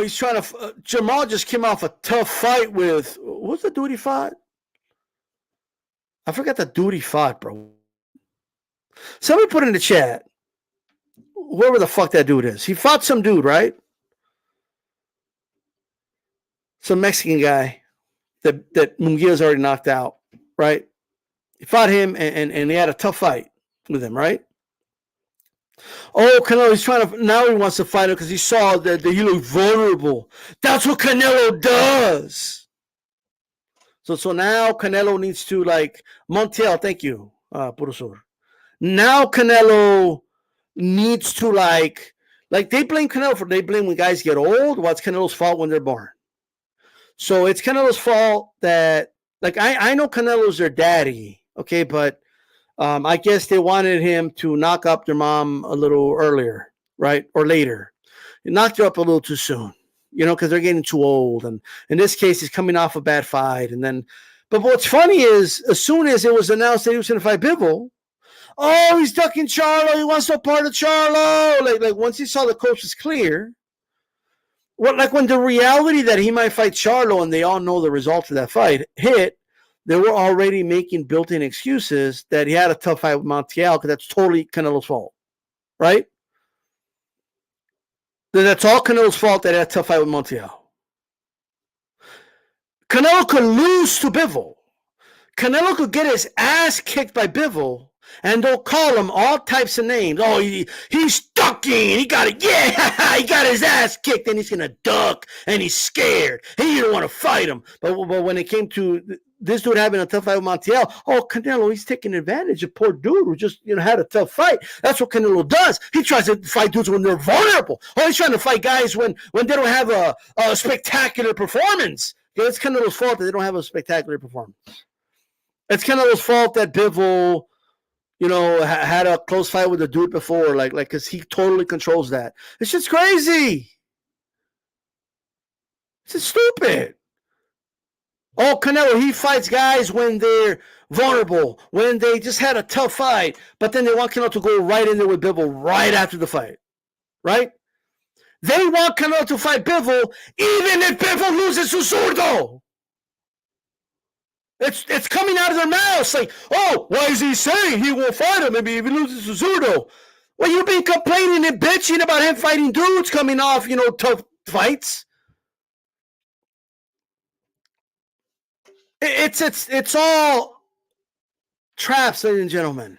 he's trying to, Jamal just came off a tough fight with, what's the dude he fought? I forgot the dude he fought, bro. Somebody put in the chat, whoever the fuck that dude is. He fought some dude, right? Some Mexican guy that Munguia's already knocked out, right? He fought him and he had a tough fight with him, right? Oh, Canelo, he's trying to, now he wants to fight him because he saw that he looked vulnerable. That's what Canelo does. So now Canelo needs to, like, Montiel, thank you, Purosur. Now Canelo needs to, like they blame Canelo they blame when guys get old. Well, it's Canelo's fault when they're born. So it's Canelo's fault that, like, I know Canelo's their daddy, okay, but I guess they wanted him to knock up their mom a little earlier, right, or later. He knocked her up a little too soon, you know, because they're getting too old. And in this case, he's coming off a bad fight. And then, but what's funny is, as soon as it was announced that he was going to fight Bivol, oh, he's ducking Charlo. He wants no part of Charlo. Like once he saw the coast was clear, like when the reality that he might fight Charlo and they all know the result of that fight hit, they were already making built-in excuses that he had a tough fight with Montiel because that's totally Canelo's fault, right? That's all Canelo's fault that he had a tough fight with Montiel. Canelo could lose to Bivol. Canelo could get his ass kicked by Bivol, and they'll call him all types of names. Oh, he's ducking. He got it. Yeah, he got his ass kicked, and he's going to duck, and he's scared. He didn't want to fight him. But when it came to this dude having a tough fight with Montiel, oh, Canelo, he's taking advantage of poor dude who just, you know, had a tough fight. That's what Canelo does. He tries to fight dudes when they're vulnerable. Oh, he's trying to fight guys when they don't have a spectacular performance. It's Canelo's fault that they don't have a spectacular performance. It's Canelo's fault that Bivol, you know, had a close fight with a dude before, like, because he totally controls that. It's just crazy. It's just stupid. Oh, Canelo, he fights guys when they're vulnerable, when they just had a tough fight, but then they want Canelo to go right in there with Bivol right after the fight, right? They want Canelo to fight Bivol even if Bivol loses to Zurdo. It's coming out of their mouths like, oh, why is he saying he won't fight him maybe if he loses to Zurdo? Well, you've been complaining and bitching about him fighting dudes coming off, you know, tough fights. It's all traps, ladies and gentlemen.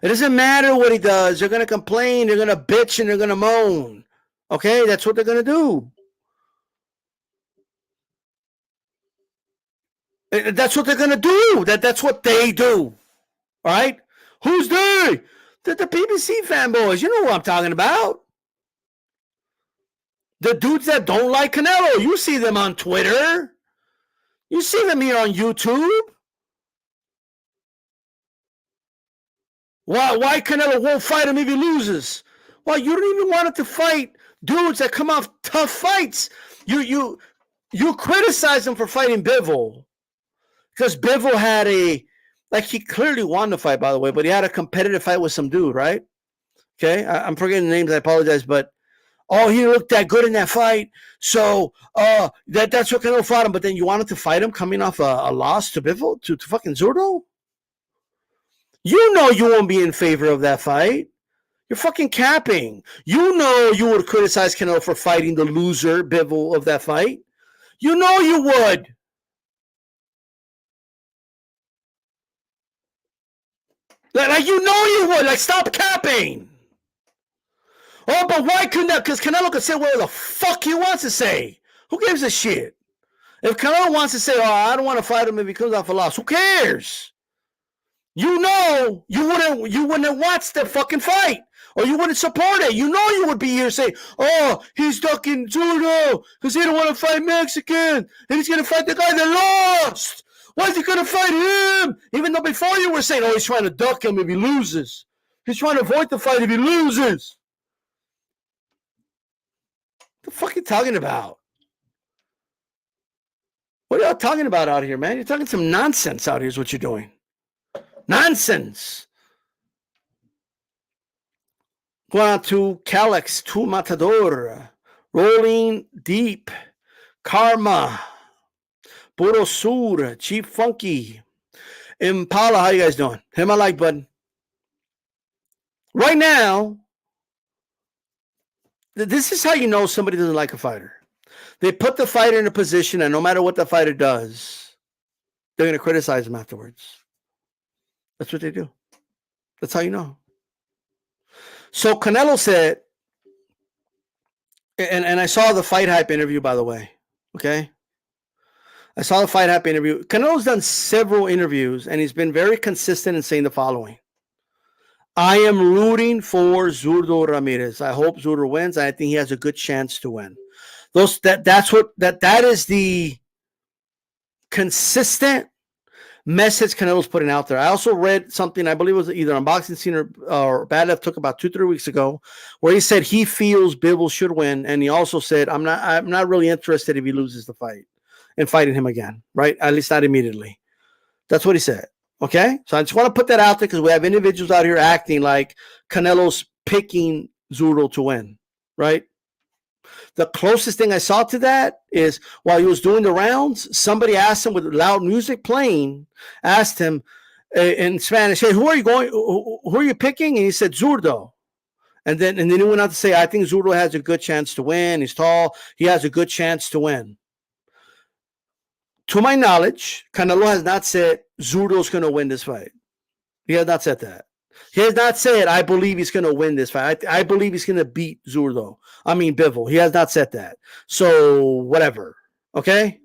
It doesn't matter what he does. They're going to complain, they're going to bitch, and they're going to moan. Okay? That's what they're going to do. That's what they're going to do. That's what they do. All right? Who's they? The PBC fanboys. You know what I'm talking about. The dudes that don't like Canelo. You see them on Twitter. You see them here on YouTube. Why Canelo won't fight him if he loses? Well, you don't even want it to fight dudes that come off tough fights. You criticize him for fighting Bivol because Bivol had he clearly won the fight, by the way, but he had a competitive fight with some dude, right? Okay, I'm forgetting the names. I apologize, but he looked that good in that fight, so that's what Canelo fought him. But then you wanted to fight him coming off a loss to Bivol to fucking Zurdo. You know you won't be in favor of that fight. You're fucking capping. You know you would criticize Canelo for fighting the loser Bivol of that fight. You know you would. Like you know you would. Like stop capping. Oh, but why couldn't that? Because Canelo could say whatever the fuck he wants to say. Who gives a shit? If Canelo wants to say, I don't want to fight him if he comes off a loss, who cares? You know you wouldn't watch the fucking fight, or you wouldn't support it. You know you would be here saying, he's ducking Zurdo because he don't want to fight Mexican, and he's going to fight the guy that lost. Why is he going to fight him? Even though before you were saying, he's trying to duck him if he loses. He's trying to avoid the fight if he loses. What the fuck are you talking about? What are y'all talking about out here, man? You're talking some nonsense out here is what you're doing. Nonsense. Going on to Calyx, to Matador, Rolling Deep, Karma, Puro Sur, Chief Funky, Impala. How you guys doing? Hit my like button. Right now, this is how you know somebody doesn't like a fighter. They put the fighter in a position, and no matter what the fighter does, they're going to criticize him afterwards. That's what they do. That's how you know. So Canelo said, and I saw the Fight Hype interview, by the way. Okay? I saw the Fight Hype interview. Canelo's done several interviews, and he's been very consistent in saying the following. I am rooting for Zurdo Ramirez. I hope Zurdo wins. I think he has a good chance to win. That is the consistent message Canelo's putting out there. I also read something, I believe it was either on Boxing Scene or Bad Left took about 2-3 weeks ago, where he said he feels Bivol should win, and he also said, I'm not really interested if he loses the fight in fighting him again, right? At least not immediately. That's what he said. Okay? So I just want to put that out there because we have individuals out here acting like Canelo's picking Zurdo to win, right? The closest thing I saw to that is while he was doing the rounds, somebody asked him with loud music playing, asked him in Spanish, hey, who are you picking? And he said, Zurdo. And then he went on to say, I think Zurdo has a good chance to win. He's tall. He has a good chance to win. To my knowledge, Canelo has not said Zurdo's going to win this fight. He has not said that. He has not said, I believe he's going to win this fight. I believe he's going to beat Bivol. He has not said that. So, whatever. Okay?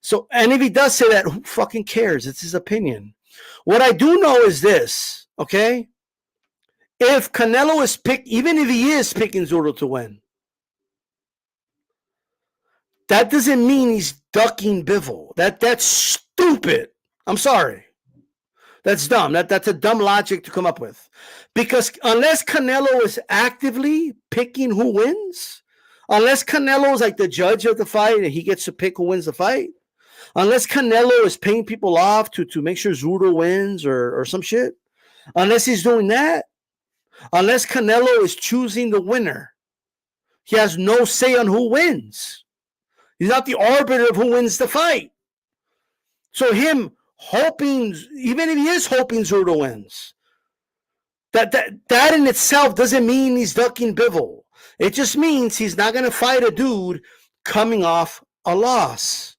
So, and if he does say that, who fucking cares? It's his opinion. What I do know is this, okay? If Canelo is even if he is picking Zurdo to win, that doesn't mean he's ducking Bivol. That's stupid. I'm sorry. That's dumb. That's a dumb logic to come up with. Because unless Canelo is actively picking who wins, unless Canelo is like the judge of the fight and he gets to pick who wins the fight, unless Canelo is paying people off to make sure Zurdo wins or some shit, unless he's doing that, unless Canelo is choosing the winner, he has no say on who wins. He's not the arbiter of who wins the fight. So him hoping, even if he is hoping Zurdo wins, that in itself doesn't mean he's ducking Bivol. It just means he's not going to fight a dude coming off a loss.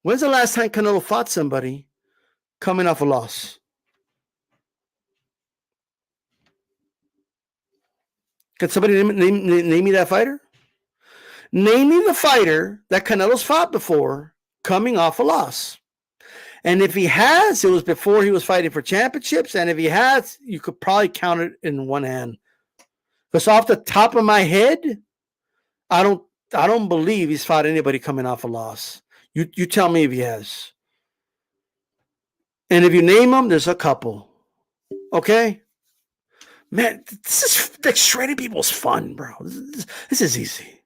When's the last time Canelo fought somebody coming off a loss? Can somebody name me that fighter? Name me the fighter that Canelo's fought before coming off a loss. And if he has, it was before he was fighting for championships. And if he has, you could probably count it in one hand. Because off the top of my head, I don't believe he's fought anybody coming off a loss. You tell me if he has. And if you name them, there's a couple. Okay? Man, this is like shredding people's fun, bro. This is easy.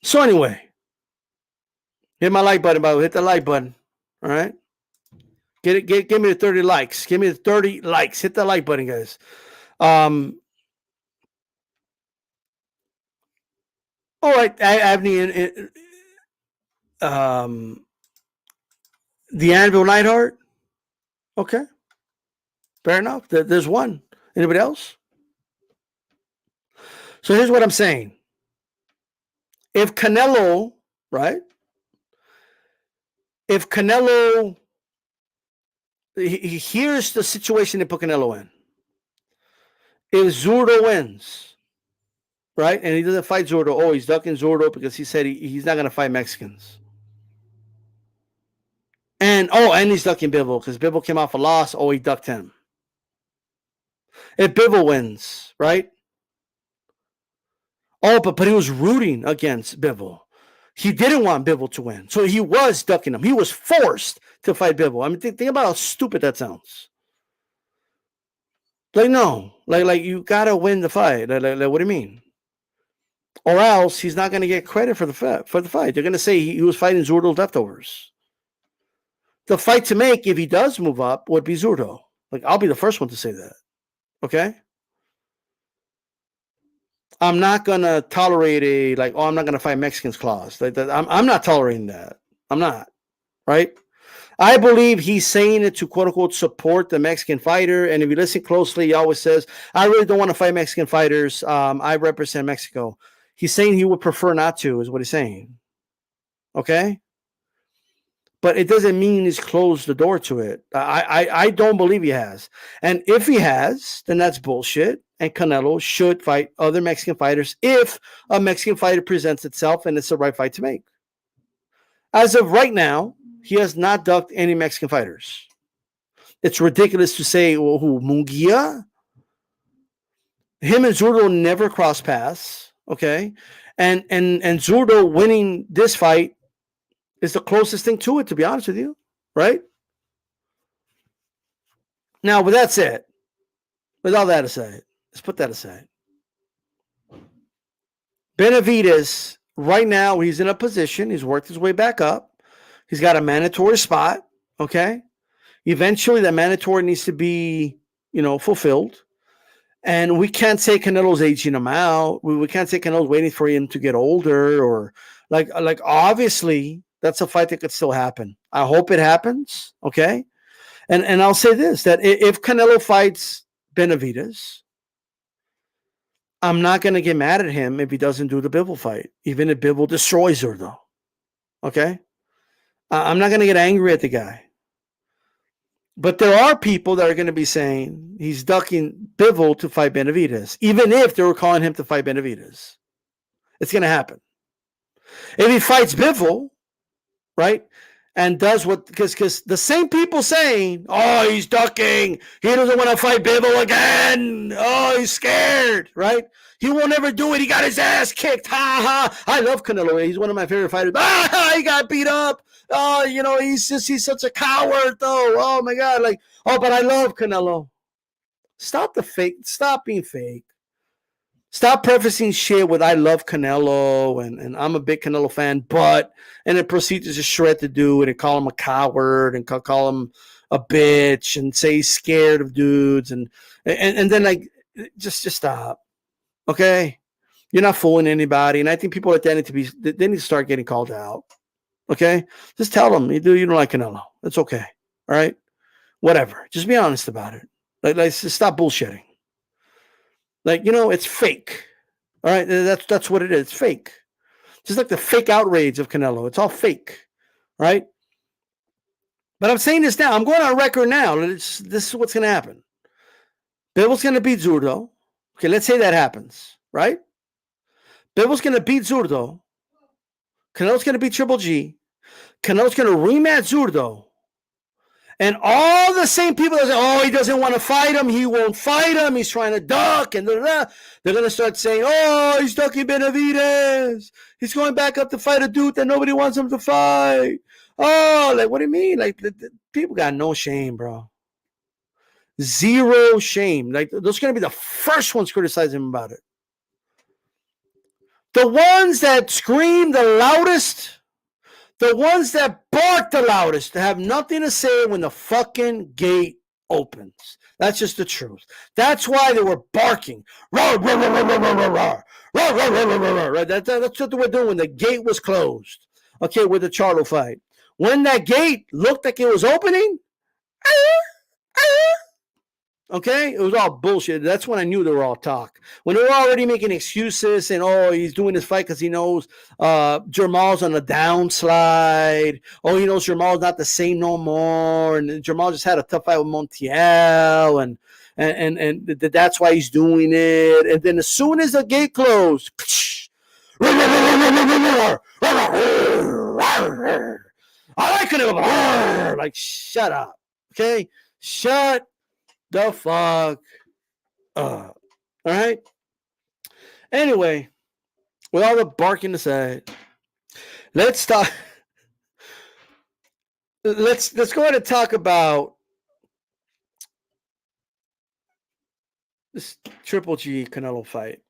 So anyway, hit my like button, by the way. Hit the like button. All right? Give me the 30 likes. Give me the 30 likes. Hit the like button, guys. All right, I have the Anvil Neidhart. Okay. Fair enough. There's one. Anybody else? So here's what I'm saying. If Canelo, right? If Canelo, here's the situation they put Canelo in. If Zurdo wins, right, and he doesn't fight Zurdo, oh, he's ducking Zurdo because he said he's not going to fight Mexicans. And he's ducking Bivol because Bivol came off a loss. Oh, he ducked him. If Bivol wins, right? Oh, but he was rooting against Bivol. He didn't want Bivol to win. So he was ducking him. He was forced to fight Bivol. I mean, think about how stupid that sounds. Like, no. Like you got to win the fight. Like, what do you mean? Or else he's not going to get credit for the fight. They're going to say he was fighting Zurdo's leftovers. The fight to make, if he does move up, would be Zurdo. Like, I'll be the first one to say that. Okay? I'm not going to tolerate I'm not going to fight Mexicans clause. I'm not tolerating that. I'm not. Right? I believe he's saying it to, quote unquote, support the Mexican fighter. And if you listen closely, he always says, I really don't want to fight Mexican fighters. I represent Mexico. He's saying he would prefer not to, is what he's saying. Okay? But it doesn't mean he's closed the door to it. I don't believe he has. And if he has, then that's bullshit. And Canelo should fight other Mexican fighters if a Mexican fighter presents itself and it's the right fight to make. As of right now, he has not ducked any Mexican fighters. It's ridiculous to say, well, who, Munguia? Him and Zurdo never cross paths, okay? And Zurdo winning this fight is the closest thing to it, to be honest with you, right? Now, with that said, with all that aside, let's put that aside. Benavides, right now, he's in a position. He's worked his way back up. He's got a mandatory spot, okay? Eventually, that mandatory needs to be, fulfilled. And we can't say Canelo's aging him out. We can't say Canelo's waiting for him to get older or like obviously, that's a fight that could still happen. I hope it happens, okay? And I'll say this, that if Canelo fights Benavides, I'm not going to get mad at him if he doesn't do the Bivol fight, even if Bivol destroys her, though, okay? I'm not going to get angry at the guy. But there are people that are going to be saying he's ducking Bivol to fight Benavides, even if they were calling him to fight Benavides. It's going to happen. If he fights Bivol, right, and does what, because the same people saying, oh, he's ducking, he doesn't want to fight Bivol again, oh, he's scared, right? He won't ever do it. He got his ass kicked. Ha ha. I love Canelo. He's one of my favorite fighters. Ah, he got beat up. Oh, he's such a coward, though. Oh my God. But I love Canelo. Stop the fake. Stop being fake. Stop prefacing shit with I love Canelo and I'm a big Canelo fan, and then proceed to just shred the dude and call him a coward and call him a bitch and say he's scared of dudes and then just stop. Okay? You're not fooling anybody. And I think people like that they need to start getting called out. Okay? Just tell them you don't like Canelo. That's okay. All right? Whatever. Just be honest about it. Just stop bullshitting. It's fake. All right? That's what it is. It's fake. Just like the fake outrage of Canelo. It's all fake. right? But I'm saying this now. I'm going on record now. This is what's going to happen. Bivol going to beat Zurdo. Okay, let's say that happens, right? Bivol's going to beat Zurdo. Canelo's going to beat Triple G. Canelo's going to rematch Zurdo. And all the same people that say, oh, he doesn't want to fight him. He won't fight him. He's trying to duck. And they're going to start saying, oh, he's ducking Benavides. He's going back up to fight a dude that nobody wants him to fight. Oh, like, what do you mean? Like, the people got no shame, bro. Zero shame. Like, those are going to be the first ones criticizing him about it. The ones that scream the loudest, the ones that bark the loudest, have nothing to say when the fucking gate opens. That's just the truth. That's why they were barking. Roar, roar, roar, roar, roar, roar, roar, roar, roar, roar, roar, roar. That's what they were doing when the gate was closed. Okay, with the Charlo fight. When that gate looked like it was opening, okay, it was all bullshit. That's when I knew they were all talk. When they were already making excuses saying, oh, he's doing this fight because he knows Jamal's on a downslide. Oh, he knows Jamal's not the same no more. And Jamal just had a tough fight with Montiel. And that's why he's doing it. And then as soon as the gate closed, I like it. Like, shut up. Okay? Shut the fuck up. All right? Anyway, with all the barking aside, let's talk. Let's go ahead and talk about this Triple G Canelo fight.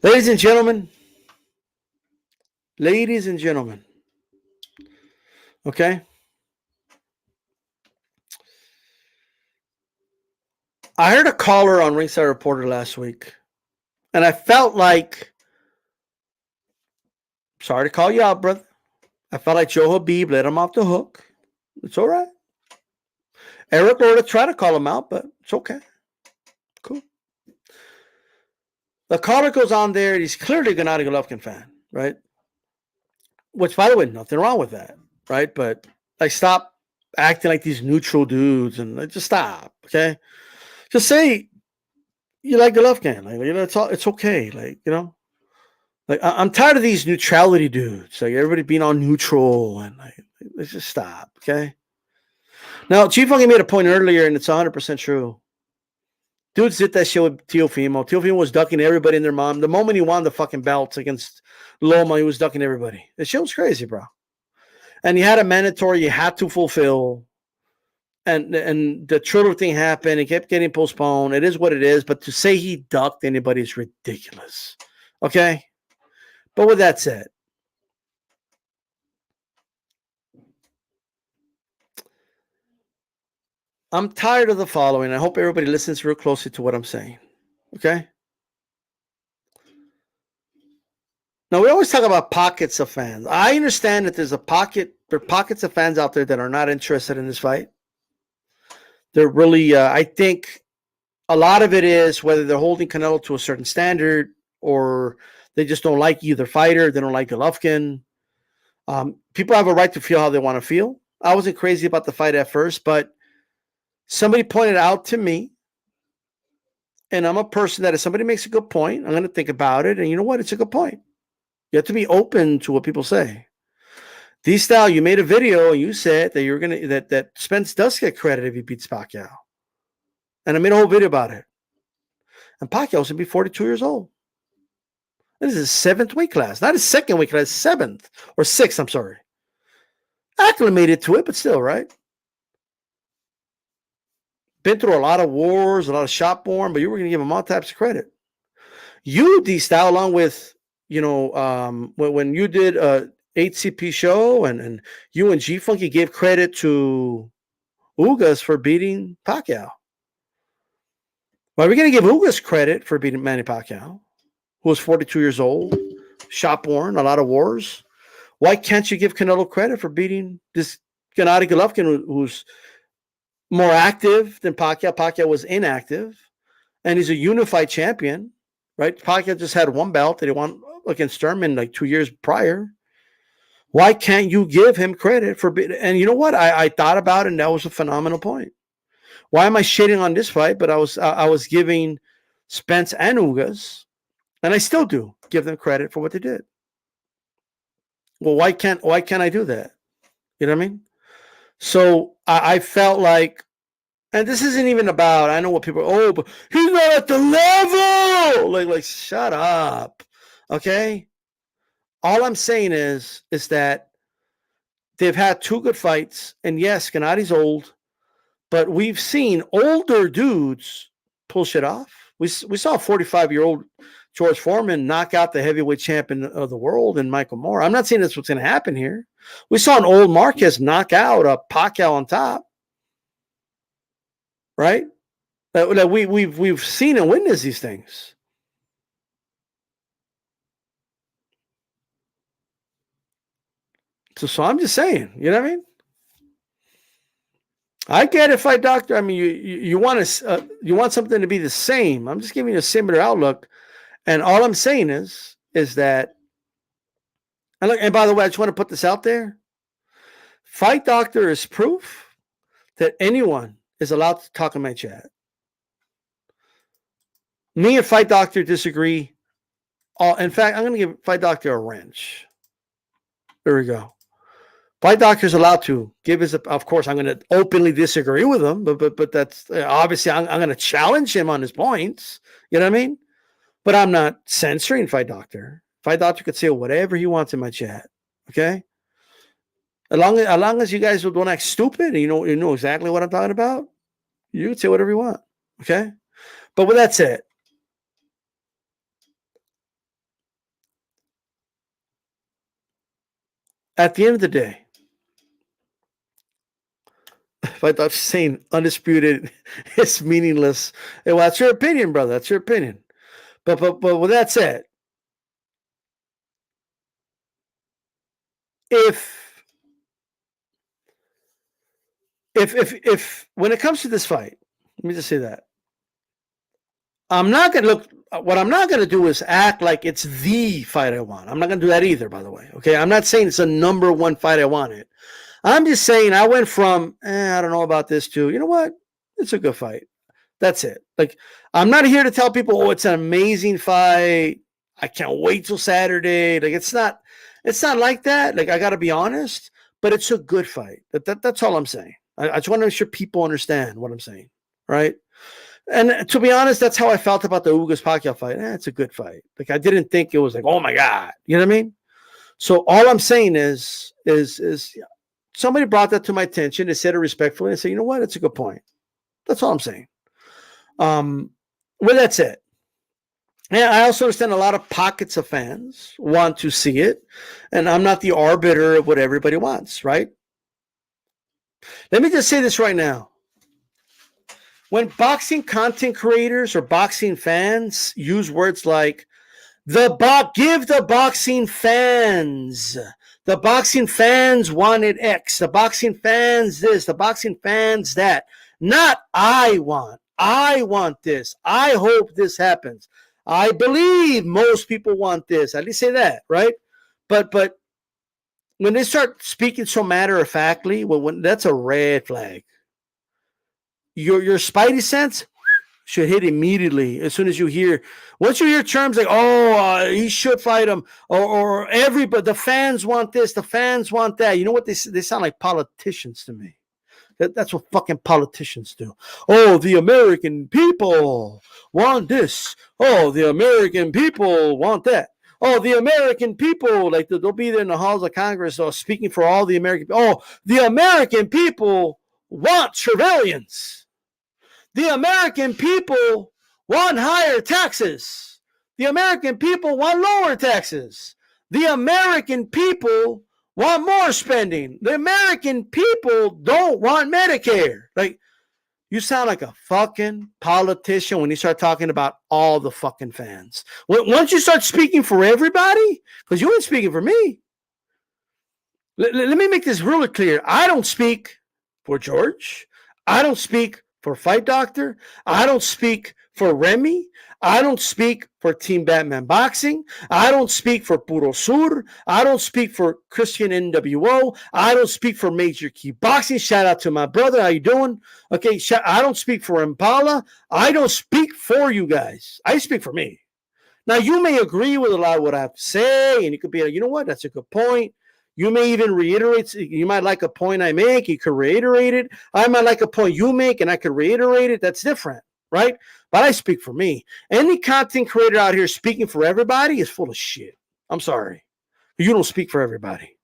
Ladies and gentlemen, okay? I heard a caller on Ringside Reporter last week, and I felt like, sorry to call you out, brother. I felt like Joe Habib let him off the hook. It's all right. Eric Lorda tried to call him out, but it's okay. Cool. The caller goes on there, and he's clearly a Gennady Golovkin fan, right? Which, by the way, nothing wrong with that, right? But like, stop acting like these neutral dudes, and like, just stop, okay? Just say you like Golovkin, like, you know, it's okay, like, you know, like I'm tired of these neutrality dudes, like everybody being on neutral, and like, let's just stop, okay? Now, Chief Funky made a point earlier, and it's 100% true. Dudes did that shit with Teofimo. Teofimo was ducking everybody and their mom. The moment he won the fucking belts against Loma, he was ducking everybody. The shit was crazy, bro. And you had a mandatory you had to fulfill. And the Triller thing happened. It kept getting postponed. It is what it is. But to say he ducked anybody is ridiculous. Okay? But with that said, I'm tired of the following. I hope everybody listens real closely to what I'm saying. Okay? Now, we always talk about pockets of fans. I understand that there are pockets of fans out there that are not interested in this fight. They're really, I think a lot of it is whether they're holding Canelo to a certain standard or they just don't like either fighter. They don't like Golovkin. People have a right to feel how they want to feel. I wasn't crazy about the fight at first, but somebody pointed out to me, and I'm a person that if somebody makes a good point, I'm going to think about it. And you know what? It's a good point. You have to be open to what people say. D-Style, you made a video and you said that you're going to that Spence does get credit if he beats Pacquiao. And I made a whole video about it. And Pacquiao's going to be 42 years old. This is his 7th weight class. Not his 2nd weight class, 7th or 6th, I'm sorry. Acclimated to it, but still, right? Been through a lot of wars, a lot of shot born, but you were going to give him all types of credit. You, D-Style, along with, you know, when you did HCP show and you and G-Funky gave credit to Ugas for beating Pacquiao. Why are we going to give Ugas credit for beating Manny Pacquiao, who was 42 years old, shot born, a lot of wars? Why can't you give Canelo credit for beating this Gennady Golovkin, who's more active than Pacquiao? Pacquiao was inactive, and he's a unified champion, right? Pacquiao just had one belt that he won against Sturman like 2 years prior. Why can't you give him credit for? And you know what? I thought about it, and that was a phenomenal point. Why am I shitting on this fight? But I was giving Spence and Ugas, and I still do give them credit for what they did. Well, why can't I do that? You know what I mean? So I felt like, and this isn't even about, I know what people, oh, but he's not at the level. Like shut up. Okay? All I'm saying is that they've had 2 good fights, and yes, Gennady's old, but we've seen older dudes pull shit off. We saw a 45-year-old George Foreman knock out the heavyweight champion of the world and Michael Moore. I'm not saying that's what's going to happen here. We saw an old Marquez knock out a Pacquiao on top, right? That we've seen and witnessed these things. So I'm just saying, you know what I mean? I get it, Fight Doctor. I mean, you want something to be the same. I'm just giving you a similar outlook, and all I'm saying is that. And by the way, I just want to put this out there. Fight Doctor is proof that anyone is allowed to talk in my chat. Me and Fight Doctor disagree. In fact, I'm going to give Fight Doctor a wrench. There we go. Fight Doctor is allowed to give his. Of course, I'm going to openly disagree with him, but that's obviously I'm going to challenge him on his points. You know what I mean? But I'm not censoring Fight Doctor. Fight Doctor could say whatever he wants in my chat. Okay. As long as you guys don't act stupid and you know exactly what I'm talking about, you can say whatever you want. Okay. But with that said, at the end of the day, if I thought saying Undisputed is meaningless, well, that's your opinion, brother. That's your opinion. But with that said, if when it comes to this fight, let me just say that I'm not going to look. What I'm not going to do is act like it's the fight I want. I'm not going to do that either, by the way. Okay, I'm not saying it's the number one fight I wanted. I'm just saying I went from, I don't know about this to, you know what? It's a good fight. That's it. Like, I'm not here to tell people, oh, it's an amazing fight. I can't wait till Saturday. Like, it's not like that. Like, I got to be honest, but it's a good fight. That's all I'm saying. I just want to make sure people understand what I'm saying, right? And to be honest, that's how I felt about the Ugas Pacquiao fight. It's a good fight. Like, I didn't think it was like, oh my God. You know what I mean? So all I'm saying is somebody brought that to my attention. They said it respectfully. I said, you know what? It's a good point. That's all I'm saying. With that said, yeah, I also understand a lot of pockets of fans want to see it, and I'm not the arbiter of what everybody wants, right? Let me just say this right now. When boxing content creators or boxing fans use words like give the boxing fans. The boxing fans wanted X. The boxing fans this. The boxing fans that. Not I want. I want this. I hope this happens. I believe most people want this. At least say that, right? But when they start speaking so matter-of-factly, well, that's a red flag. Your spidey sense should hit immediately as soon as you hear. Once you hear terms like, he should fight him, or everybody, the fans want this, the fans want that. You know what? They sound like politicians to me. That's what fucking politicians do. Oh, the American people want this. Oh, the American people want that. Oh, the American people, like they'll be there in the halls of Congress speaking for all the American people. Oh, the American people want surveillance. The American people want higher taxes. The American people want lower taxes. The American people want more spending. The American people don't want Medicare. Like, you sound like a fucking politician when you start talking about all the fucking fans. Once you start speaking for everybody, because you ain't speaking for me. Let me make this really clear. I don't speak for George. I don't speak for Fight Doctor. I don't speak for Remy. I don't speak for Team Batman Boxing. I don't speak for Puro Sur. I don't speak for Christian NWO. I don't speak for Major Key Boxing. Shout out to my brother. How you doing? Okay, I don't speak for Impala. I don't speak for you guys. I speak for me. Now, you may agree with a lot of what I have to say, and you could be like, you know what, that's a good point. You may even reiterate. You might like a point I make. You could reiterate it. I might like a point you make, and I could reiterate it. That's different, right? But I speak for me. Any content creator out here speaking for everybody is full of shit. I'm sorry. You don't speak for everybody.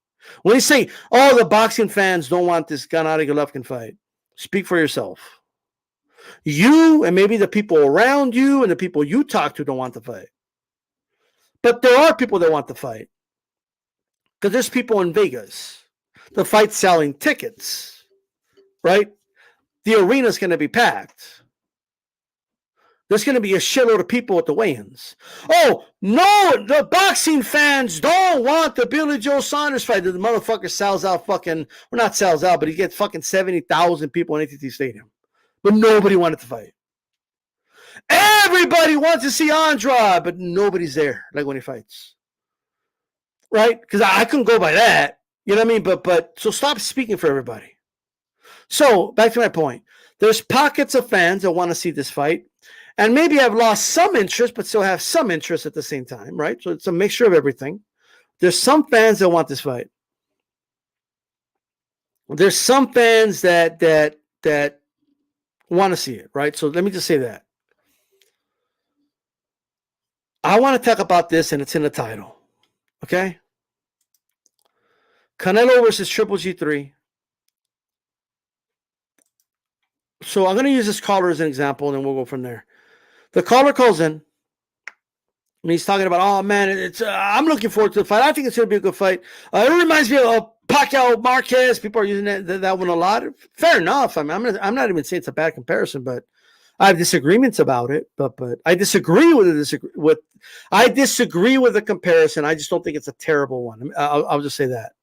When you say, oh, the boxing fans don't want this Gennady Golovkin fight, speak for yourself. You and maybe the people around you and the people you talk to don't want the fight. But there are people that want the fight. Because there's people in Vegas. The fight's selling tickets, right? The arena's going to be packed. There's going to be a shitload of people at the weigh-ins. Oh, no, the boxing fans don't want the Billy Joe Saunders fight. The motherfucker sells out fucking, well, not sells out, but he gets fucking 70,000 people in AT&T Stadium. But nobody wanted to fight. Everybody wants to see Andrade, but nobody's there, like when he fights. Right? Because I couldn't go by that. You know what I mean? But so stop speaking for everybody. So back to my point. There's pockets of fans that want to see this fight. And maybe have lost some interest, but still have some interest at the same time, right? So it's a mixture of everything. There's some fans that want this fight. There's some fans that want to see it, right? So let me just say that. I want to talk about this, and it's in the title. Okay? Canelo versus Triple G3. So I'm going to use this caller as an example, and then we'll go from there. The caller calls in, and he's talking about, oh, man, it's I'm looking forward to the fight. I think it's going to be a good fight. It reminds me of Pacquiao Marquez. People are using that one a lot. Fair enough. I mean, I'm not even saying it's a bad comparison, but I have disagreements about it. But I disagree with it. I disagree with the comparison. I just don't think it's a terrible one. I'll just say that.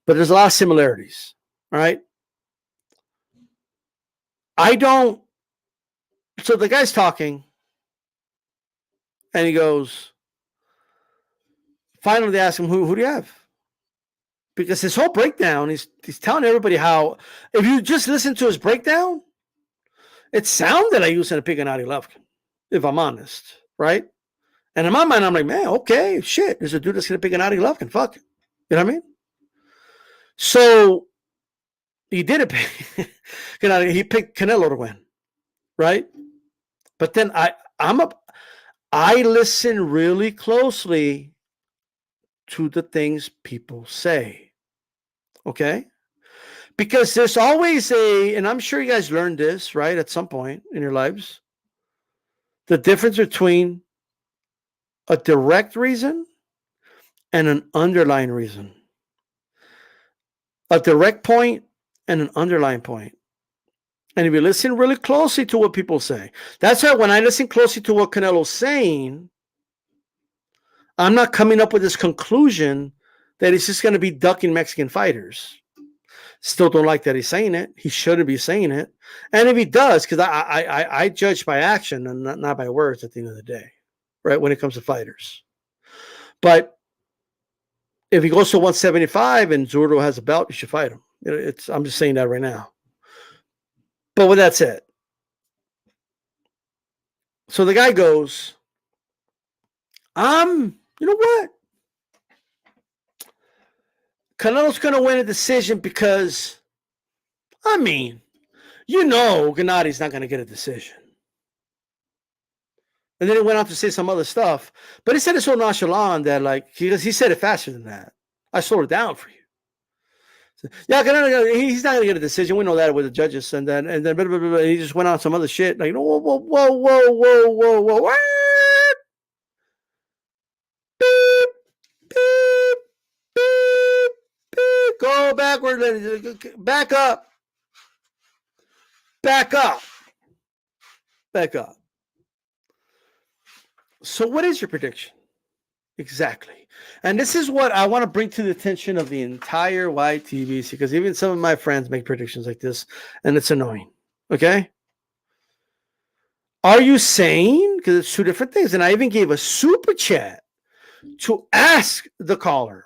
But there's a lot of similarities. All right. So the guy's talking, and he goes, finally they ask him, who do you have? Because his whole breakdown, he's telling everybody how, if you just listen to his breakdown, it sounded like he was going to pick Gennady Golovkin, if I'm honest, right? And in my mind, I'm like, man, okay, shit, there's a dude that's going to pick Gennady Golovkin, fuck it. You know what I mean? So he did it. He picked Canelo to win, right? But then I listen really closely to the things people say, okay? Because there's always and I'm sure you guys learned this, right, at some point in your lives, the difference between a direct reason and an underlying reason. A direct point and an underlying point. And if you listen really closely to what people say, that's why when I listen closely to what Canelo's saying, I'm not coming up with this conclusion that he's just going to be ducking Mexican fighters. Still don't like that he's saying it. He shouldn't be saying it. And if he does, because I judge by action and not by words at the end of the day, right, when it comes to fighters. But if he goes to 175 and Zurdo has a belt, you should fight him. I'm just saying that right now. But with that said, so the guy goes, you know what? Canelo's going to win a decision because, I mean, Gennady's not going to get a decision. And then he went on to say some other stuff. But he said it so nonchalant that, like, he said it faster than that. I slowed it down for you. So, yeah, he's not going to get a decision. We know that with the judges. And then blah, blah, blah, blah, he just went on some other shit. Like, whoa. Beep, beep, beep, beep. Go backward. Back up. Back up. Back up. So what is your prediction? Exactly. And this is what I want to bring to the attention of the entire YTBC, because even some of my friends make predictions like this, and it's annoying. Okay? Are you saying, because it's two different things, and I even gave a super chat to ask the caller.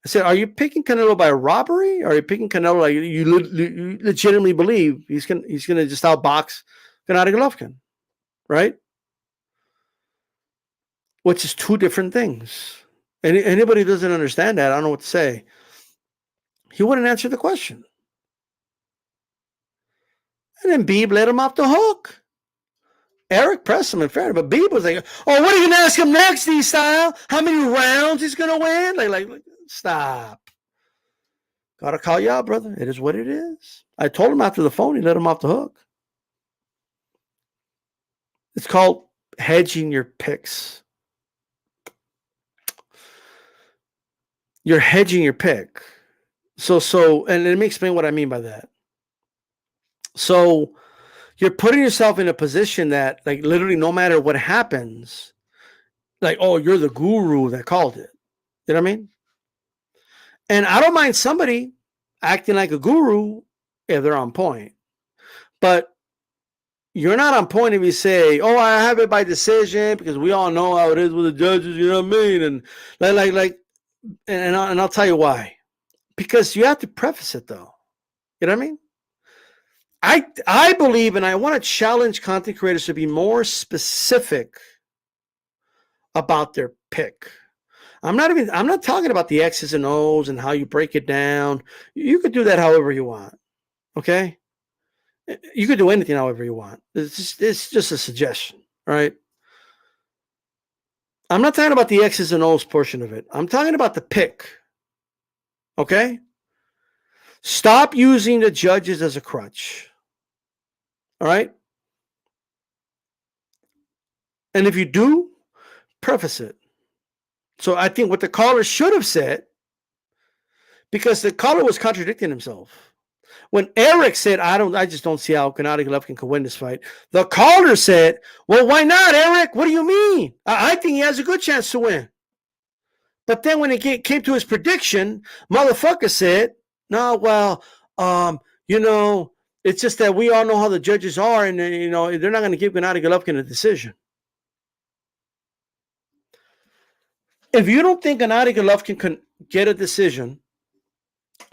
I said, are you picking Canelo by robbery? Or are you picking Canelo like you legitimately believe he's gonna just outbox Gennady Golovkin, right? Which is two different things. Anybody who doesn't understand that, I don't know what to say. He wouldn't answer the question. And then Beeb let him off the hook. Eric pressed him in fairness, but Beeb was like, oh, what are you going to ask him next, D-Style? How many rounds he's going to win? Like, stop. Got to call you out, brother. It is what it is. I told him after the phone, he let him off the hook. It's called hedging your picks. You're hedging your pick. So, and let me explain what I mean by that. So, you're putting yourself in a position that, like, literally no matter what happens, like, oh, you're the guru that called it. You know what I mean? And I don't mind somebody acting like a guru if they're on point. But you're not on point if you say, oh, I have it by decision, because we all know how it is with the judges, you know what I mean? And and I'll tell you why. Because you have to preface it, though. You know what I mean? I believe, and I want to challenge content creators to be more specific about their pick. I'm not talking about the X's and O's and how you break it down. You could do that however you want. Okay? You could do anything however you want. It's just a suggestion, right? I'm not talking about the X's and O's portion of it. I'm talking about the pick. Okay? Stop using the judges as a crutch. All right? And if you do, preface it. So I think what the caller should have said, because the caller was contradicting himself. When Eric said, I just don't see how Gennady Golovkin can win this fight, the caller said, well, why not, Eric? What do you mean? I think he has a good chance to win. But then when it came to his prediction, motherfucker said, no, well, it's just that we all know how the judges are, and they're not going to give Gennady Golovkin a decision. If you don't think Gennady Golovkin can get a decision,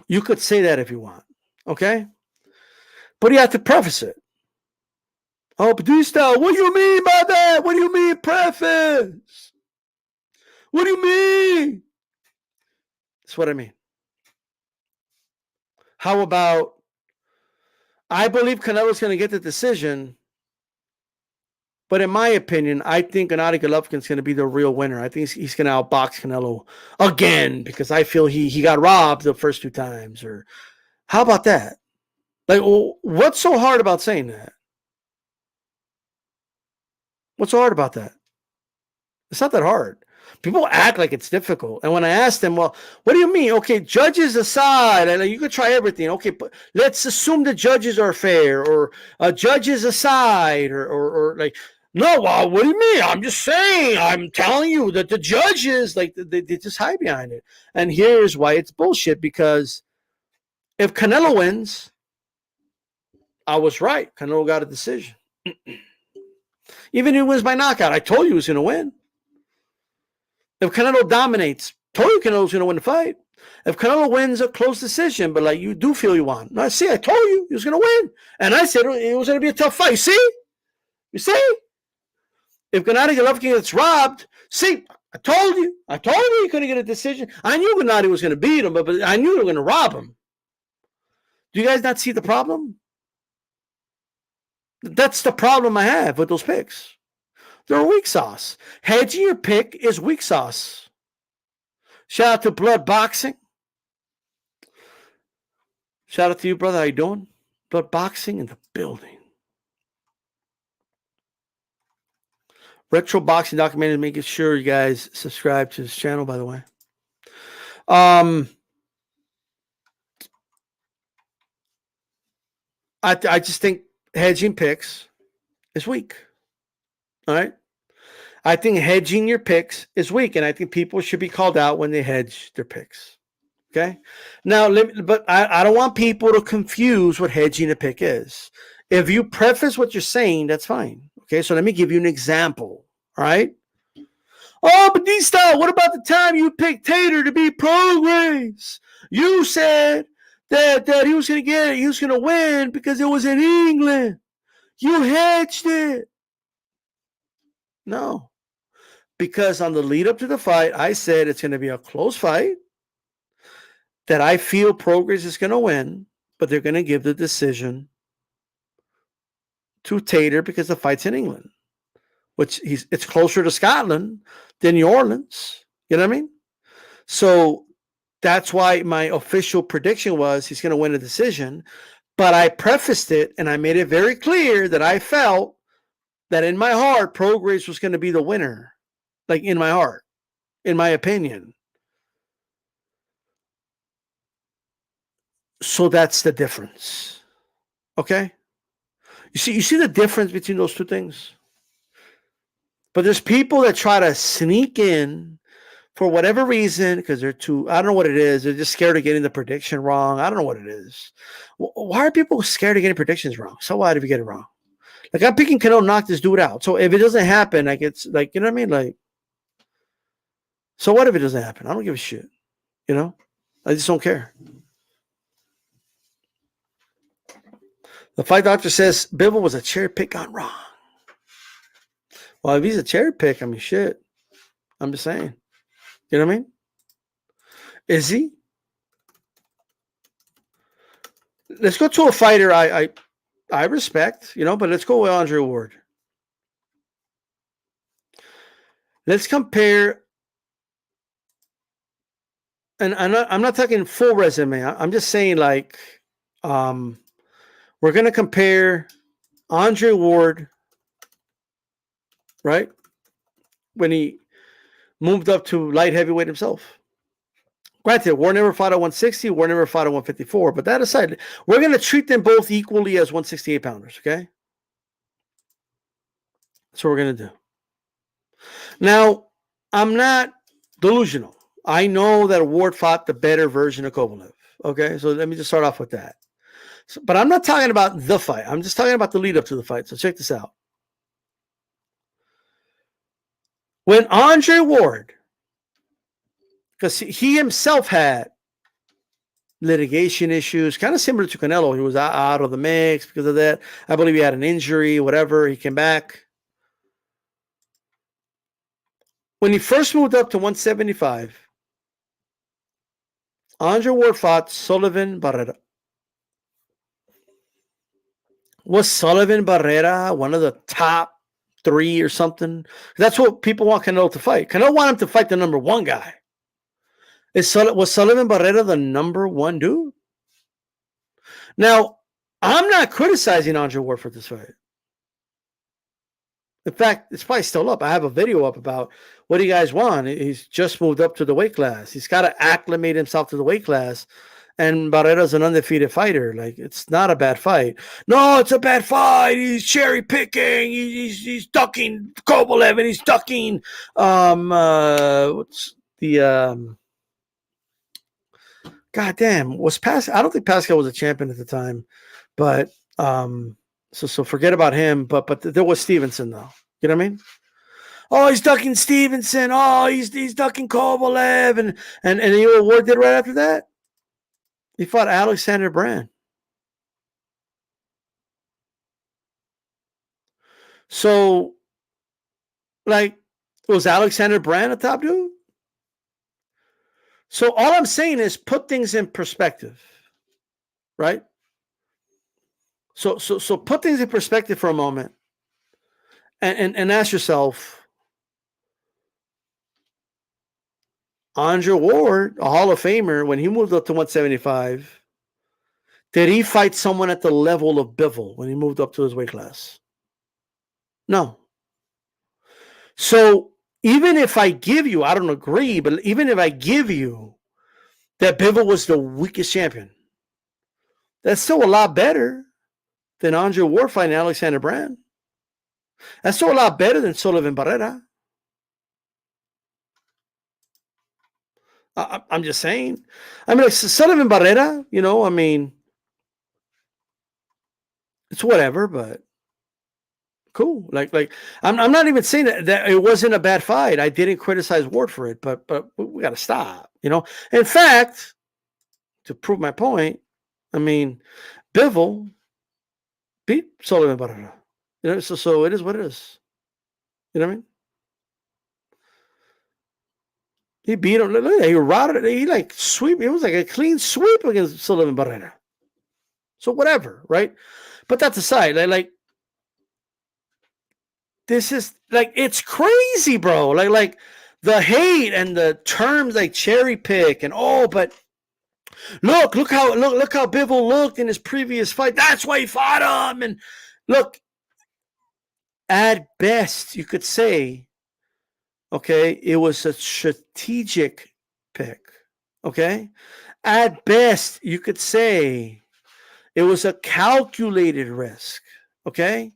you could say that if you want, okay? But you have to preface it. Oh, Batista, what do you mean by that? What do you mean preface? What do you mean? That's what I mean. How about, I believe Canelo's going to get the decision, but in my opinion, I think Gennady Golovkin's going to be the real winner. I think he's going to outbox Canelo again, because I feel he got robbed the first two times. Or how about that? Like, what's so hard about saying that? What's so hard about that? It's not that hard. People act like it's difficult. And when I ask them, well, what do you mean? Okay, judges aside, and you could try everything. Okay, but let's assume the judges are fair, or judges aside, or like, no, well, what do you mean? I'm just saying, I'm telling you that the judges, like, they just hide behind it. And here's why it's bullshit, because if Canelo wins, I was right. Canelo got a decision. Even if he wins by knockout, I told you he was going to win. If Canelo dominates, told you Canelo's going to win the fight. If Canelo wins a close decision, but like you do feel you won. No, see, I told you he was going to win. And I said it was going to be a tough fight. See? You see? If Gennady Golovkin gets robbed, see, I told you he couldn't get a decision. I knew Gennady was going to beat him, but I knew they were going to rob him. Do you guys not see the problem? That's the problem I have with those picks. They're weak sauce. Hedging your pick is weak sauce. Shout out to Blood Boxing. Shout out to you, brother. How you doing? Blood Boxing in the building. Retro Boxing Documentary, making sure you guys subscribe to this channel, by the way. I just think hedging picks is weak. All right. I think hedging your picks is weak, and I think people should be called out when they hedge their picks. Okay. Now, but I don't want people to confuse what hedging a pick is. If you preface what you're saying, that's fine. Okay, so let me give you an example. All right. Oh, Batista, what about the time you picked Tater to beat Progress? You said that he was gonna win because it was in England. You hedged it. No. Because on the lead up to the fight, I said it's gonna be a close fight, that I feel Progress is gonna win, but they're gonna give the decision to Tater because the fight's in England, which it's closer to Scotland than New Orleans. You know what I mean? So that's why my official prediction was he's going to win a decision. But I prefaced it and I made it very clear that I felt that in my heart, Prograis was going to be the winner. Like in my heart, in my opinion. So that's the difference. Okay? You see the difference between those two things? But there's people that try to sneak in for whatever reason, because they're too, I don't know what it is. They're just scared of getting the prediction wrong. I don't know what it is. Why are people scared of getting predictions wrong? So what if you get it wrong? Like, I'm picking Canelo to knock this dude out. So if it doesn't happen, like, it's like, you know what I mean? Like, so what if it doesn't happen? I don't give a shit. You know? I just don't care. The fight doctor says Bivol was a cherry pick gone wrong. Well, if he's a cherry pick, I mean, shit. I'm just saying. You know what I mean? Is he? Let's go to a fighter I respect, you know, but let's go with Andre Ward. Let's compare, and I'm not talking full resume. I'm just saying, like, we're gonna compare Andre Ward, right, when he moved up to light heavyweight himself. Granted, Ward never fought at 160, Ward never fought at 154, but that aside, we're going to treat them both equally as 168 pounders, okay? That's what we're going to do. Now, I'm not delusional. I know that Ward fought the better version of Kovalev, okay? So let me just start off with that. So, but I'm not talking about the fight. I'm just talking about the lead up to the fight. So check this out. When Andre Ward, because he himself had litigation issues, kind of similar to Canelo. He was out of the mix because of that. I believe he had an injury, whatever. He came back. When he first moved up to 175, Andre Ward fought Sullivan Barrera. Was Sullivan Barrera one of the top 3 or something? That's what people want Canelo to fight. Canelo want him to fight the number 1 guy. Was Sullivan Barrera the number 1 dude? Now, I'm not criticizing Andre Ward for this fight. In fact, it's probably still up. I have a video up about what do you guys want. He's just moved up to the weight class. He's got to acclimate himself to the weight class. And Barrera's an undefeated fighter. Like, it's not a bad fight. No, it's a bad fight. He's cherry picking. He's ducking Kovalev, and he's ducking what's the God damn, was Pascal? I don't think Pascal was a champion at the time, but so forget about him. But there was Stevenson though. You know what I mean? Oh, he's ducking Stevenson. Oh, he's ducking Kovalev, and you know what Ward did right after that? He fought Alexander Brand. So, like, was Alexander Brand a top dude? So all I'm saying is put things in perspective, right? So put things in perspective for a moment, and ask yourself, Andre Ward, a Hall of Famer, when he moved up to 175, did he fight someone at the level of Bivol when he moved up to his weight class? No. So even if I give you, I don't agree, but even if I give you that Bivol was the weakest champion, that's still a lot better than Andre Ward fighting Alexander Brand. That's still a lot better than Sullivan Barrera. I'm just saying. I mean, like Sullivan Barrera, you know, I mean, it's whatever, but Cool. Like I'm not even saying that it wasn't a bad fight. I didn't criticize Ward for it, but we got to stop. In fact, to prove my point, I mean, Bivol beat Sullivan Barrera. So it is what it is. You know what I mean? He beat him. He routed it. He like sweep. It was like a clean sweep against Sullivan Barrera. So whatever, right? But that's aside. Like this is like it's crazy, bro. Like the hate and the terms like cherry pick and but look how Bivol looked in his previous fight. That's why he fought him. And look, at best, you could say, okay, it was a strategic pick. Okay, at best, you could say it was a calculated risk. Okay,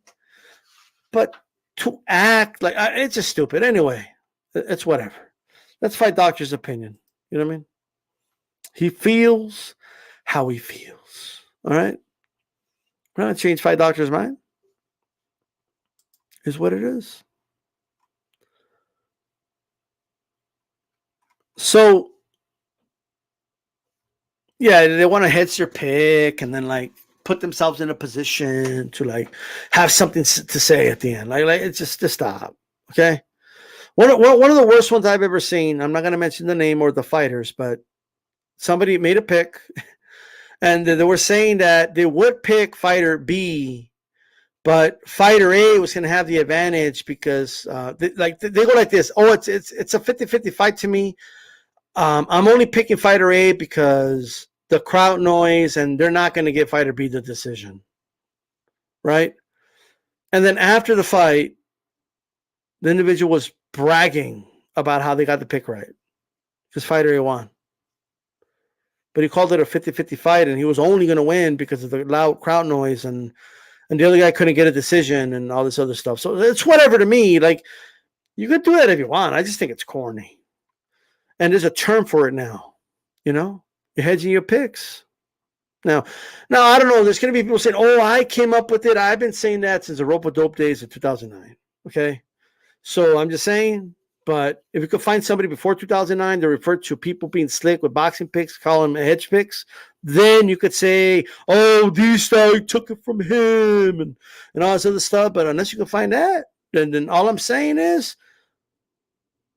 but to act like it's just stupid. Anyway, it's whatever. That's Fight Doctor's opinion. You know what I mean? He feels how he feels. All right? We're not going to change Fight Doctor's mind. Is what it is. So, yeah, they want to hedge their pick and then like put themselves in a position to like have something to say at the end. Like it's just stop. Okay? One of the worst ones I've ever seen, I'm not going to mention the name or the fighters, but somebody made a pick and they were saying that they would pick fighter B, but fighter A was going to have the advantage because they go like this. Oh, it's a 50-50 fight to me. I'm only picking fighter A because the crowd noise and they're not going to give fighter B the decision. Right? And then after the fight, the individual was bragging about how they got the pick right because fighter A won. But he called it a 50-50 fight and he was only going to win because of the loud crowd noise and the other guy couldn't get a decision and all this other stuff. So it's whatever to me. Like, you could do that if you want. I just think it's corny. And there's a term for it now. You're hedging your picks. Now, I don't know. There's going to be people saying, oh, I came up with it. I've been saying that since the Rope-a-Dope days of 2009. Okay? So I'm just saying, but if you could find somebody before 2009 that referred to people being slick with boxing picks, call them hedge picks, then you could say, oh, this guy took it from him and all this other stuff. But unless you can find that, then all I'm saying is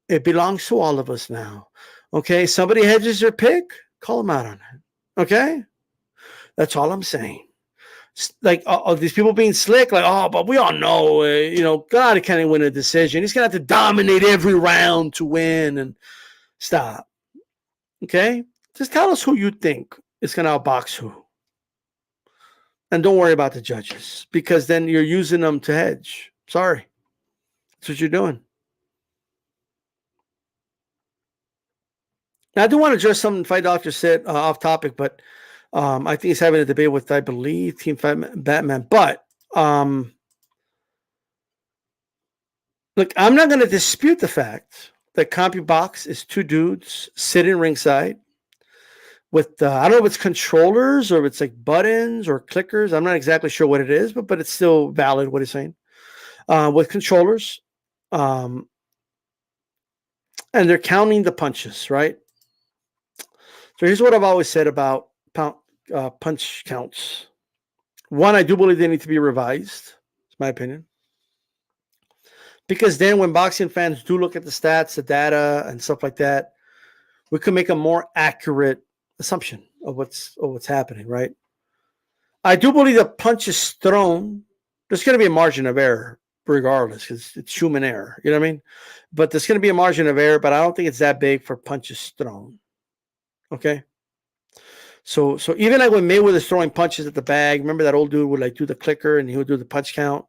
it belongs to all of us now. Okay? Somebody hedges their pick, call them out on it. Okay? That's all I'm saying. Like these people being slick, like, oh, but we all know, God can't win a decision. He's gonna have to dominate every round to win and stop. Okay, just tell us who you think is gonna outbox who, and don't worry about the judges because then you're using them to hedge. Sorry, that's what you're doing. Now, I do want to address something Fight Doctor said off topic, but I think he's having a debate with, I believe, Team Batman. But look, I'm not going to dispute the fact that CompuBox is two dudes sitting ringside with, I don't know if it's controllers or if it's like buttons or clickers. I'm not exactly sure what it is, but it's still valid what he's saying. With controllers. And they're counting the punches, right? So here's what I've always said about punch counts. One, I do believe they need to be revised. It's my opinion. Because then when boxing fans do look at the stats, the data, and stuff like that, we can make a more accurate assumption of what's happening, right? I do believe the punches thrown, there's going to be a margin of error regardless because it's human error. You know what I mean? But there's going to be a margin of error, but I don't think it's that big for punches thrown. Okay? So even like when Mayweather's throwing punches at the bag, remember that old dude would like do the clicker and he would do the punch count?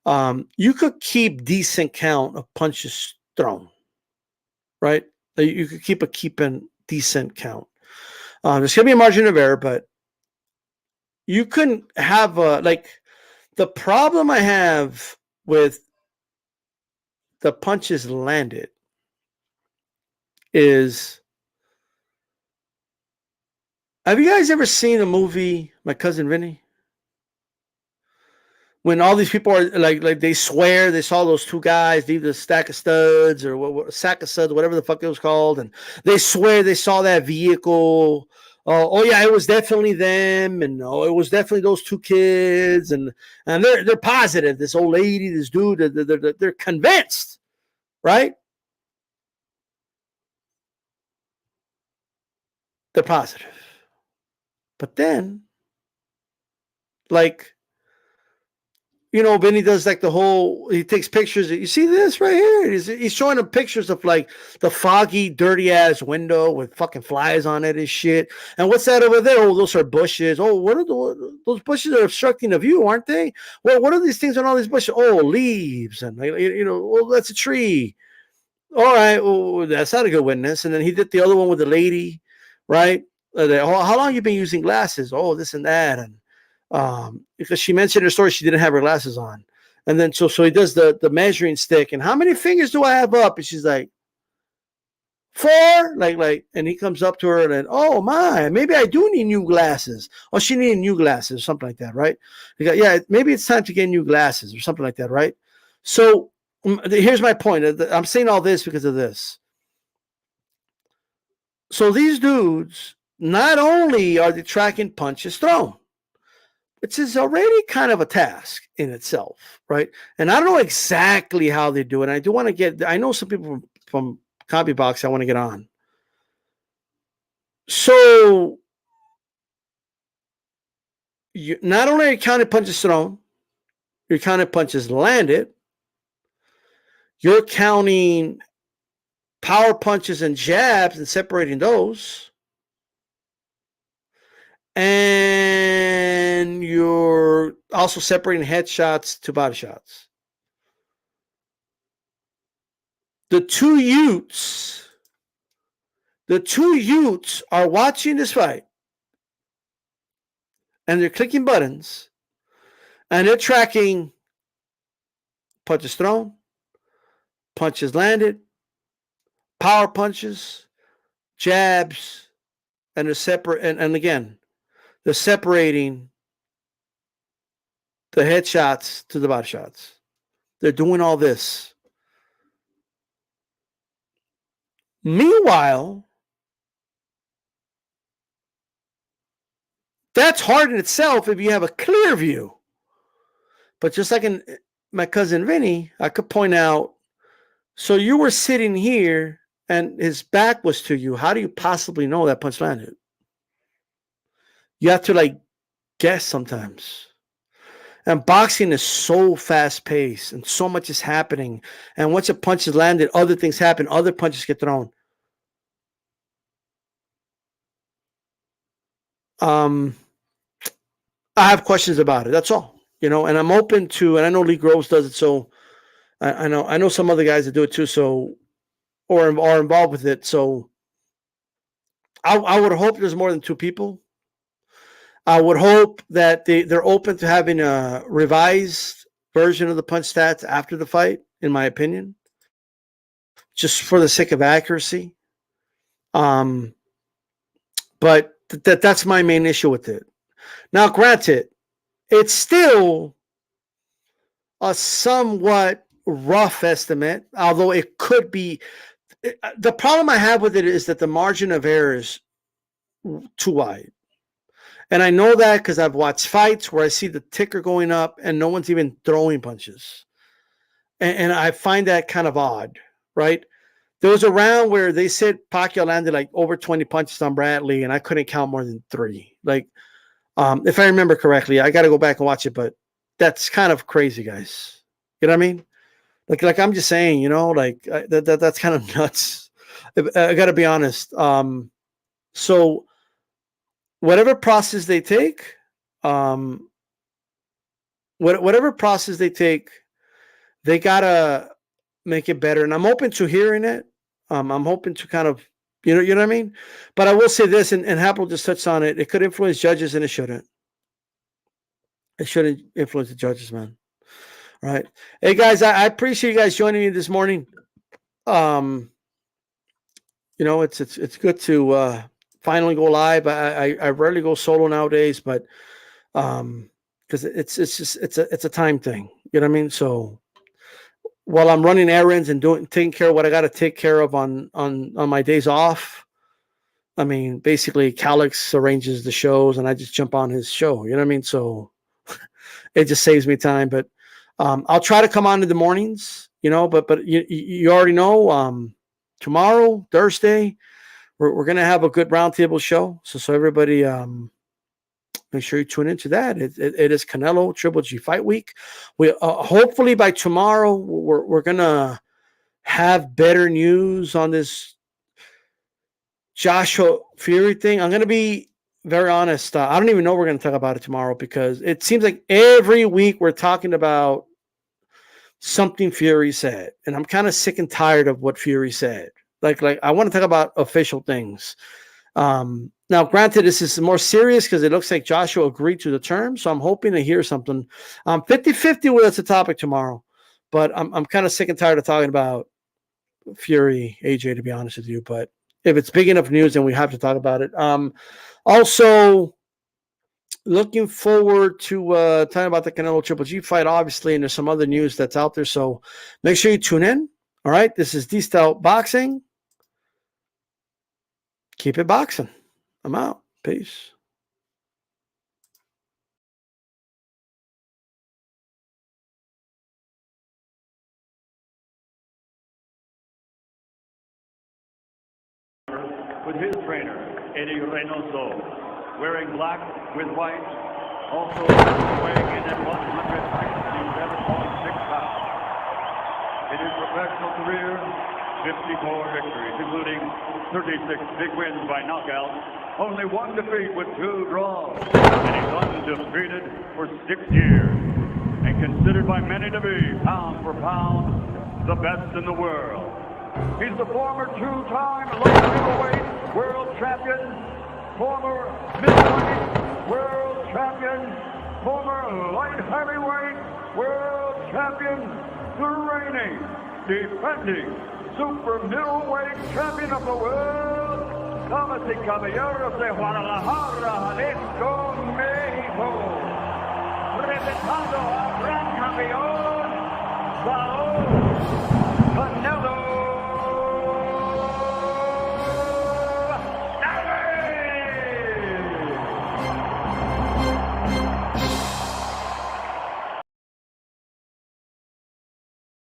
You could keep decent count of punches thrown, right? You could keep a decent count. There's going to be a margin of error, but you couldn't have the problem I have with the punches landed is, have you guys ever seen the movie My Cousin Vinny? when all these people are like they swear they saw those two guys leave the stack of studs or sack of studs, whatever the fuck it was called, and they swear they saw that vehicle. Oh yeah, it was definitely them, and oh, it was definitely those two kids, and they're positive. This old lady, this dude, they're convinced, right? They're positive, but then, like, Benny does like he takes pictures. You see this right here? He's showing them pictures of like the foggy, dirty ass window with fucking flies on it and shit. And what's that over there? Oh, those are bushes. Oh, what are those bushes are obstructing the view, aren't they? Well, what are these things on all these bushes? Oh, leaves. And, well, that's a tree. All right. Oh, that's not a good witness. And then he did the other one with the lady, right? How long you been using glasses? Oh, this and that. And, because she mentioned in her story she didn't have her glasses on, and then so he does the measuring stick, and how many fingers do I have up? And she's like, 4, and he comes up to her and then, oh my, maybe I do need new glasses. Oh, she needed new glasses, something like that, right? Yeah, maybe it's time to get new glasses or something like that, right? So here's my point. I'm saying all this because of this. So these dudes, not only are they tracking punches thrown, which is already kind of a task in itself, right? And I don't know exactly how they do it. I do want to I know some people from Copy Box I want to get on. So not only are you counting punches thrown, you're counting punches landed, you're counting power punches and jabs and separating those. And you're also separating headshots to body shots. The two Utes are watching this fight, and they're clicking buttons, and they're tracking punches thrown, punches landed, power punches, jabs, and they're separate. And again, they're separating the headshots to the body shots. They're doing all this. Meanwhile, that's hard in itself if you have a clear view. But just like in my cousin Vinny, I could point out, so you were sitting here and his back was to you. How do you possibly know that punch landed? You have to guess sometimes. And boxing is so fast paced and so much is happening. And once a punch is landed, other things happen. Other punches get thrown. I have questions about it. That's all, and I'm open to, and I know Lee Groves does it. So I know some other guys that do it too. So, or are involved with it. So I would hope there's more than 2 people. I would hope that they're open to having a revised version of the punch stats after the fight, in my opinion, just for the sake of accuracy. But that's my main issue with it. Now, granted, it's still a somewhat rough estimate, although it could be. The problem I have with it is that the margin of error is too wide. And I know that because I've watched fights where I see the ticker going up and no one's even throwing punches. And I find that kind of odd, right? There was a round where they said Pacquiao landed over 20 punches on Bradley, and I couldn't count more than 3. If I remember correctly, I got to go back and watch it, but that's kind of crazy, guys. You know what I mean? Like I'm just saying, that's kind of nuts. I got to be honest. So whatever process they take, whatever process they take, they gotta make it better. And I'm open to hearing it. I'm hoping to kind of, you know what I mean? But I will say this, and Happel just touched on it. It could influence judges, and it shouldn't. It shouldn't influence the judges, man. All right. Hey guys, I appreciate you guys joining me this morning. It's good to finally go live. I rarely go solo nowadays, but because it's a time thing. You know what I mean? So while I'm running errands and taking care of what I got to take care of on my days off, I mean, basically Calix arranges the shows and I just jump on his show. You know what I mean? So it just saves me time. But I'll try to come on in the mornings, you know, but you already know, tomorrow, Thursday, we're going to have a good roundtable show. So everybody, make sure you tune into that. It is Canelo Triple G Fight Week. We hopefully by tomorrow we're gonna have better news on this Joshua Fury thing. I'm gonna be very honest. I don't even know we're gonna talk about it tomorrow because it seems like every week we're talking about something Fury said, and I'm kind of sick and tired of what Fury said. Like I want to talk about official things. Now, granted, this is more serious because it looks like Joshua agreed to the terms, so I'm hoping to hear something. 50-50 with us a topic tomorrow, but I'm kind of sick and tired of talking about Fury, AJ, to be honest with you. But if it's big enough news, then we have to talk about it. Also, looking forward to talking about the Canelo Triple G fight, obviously, and there's some other news that's out there, so make sure you tune in. All right, this is D-Style Boxing. Keep it boxing. I'm out. Peace. With his trainer, Eddie Reynoso, wearing black with white, also weighing in at 167.6 pounds. In his professional career, 54 victories, including 36 big wins by knockout, only one defeat with 2 draws, and he's undefeated for 6 years, and considered by many to be, pound for pound, the best in the world. He's the former 2-time light middleweight world champion, former middleweight world champion, former light heavyweight world champion, the reigning, defending super middleweight champion of the world, damas y caballeros de Guadalajara, Jalisco, México, representando a gran campeón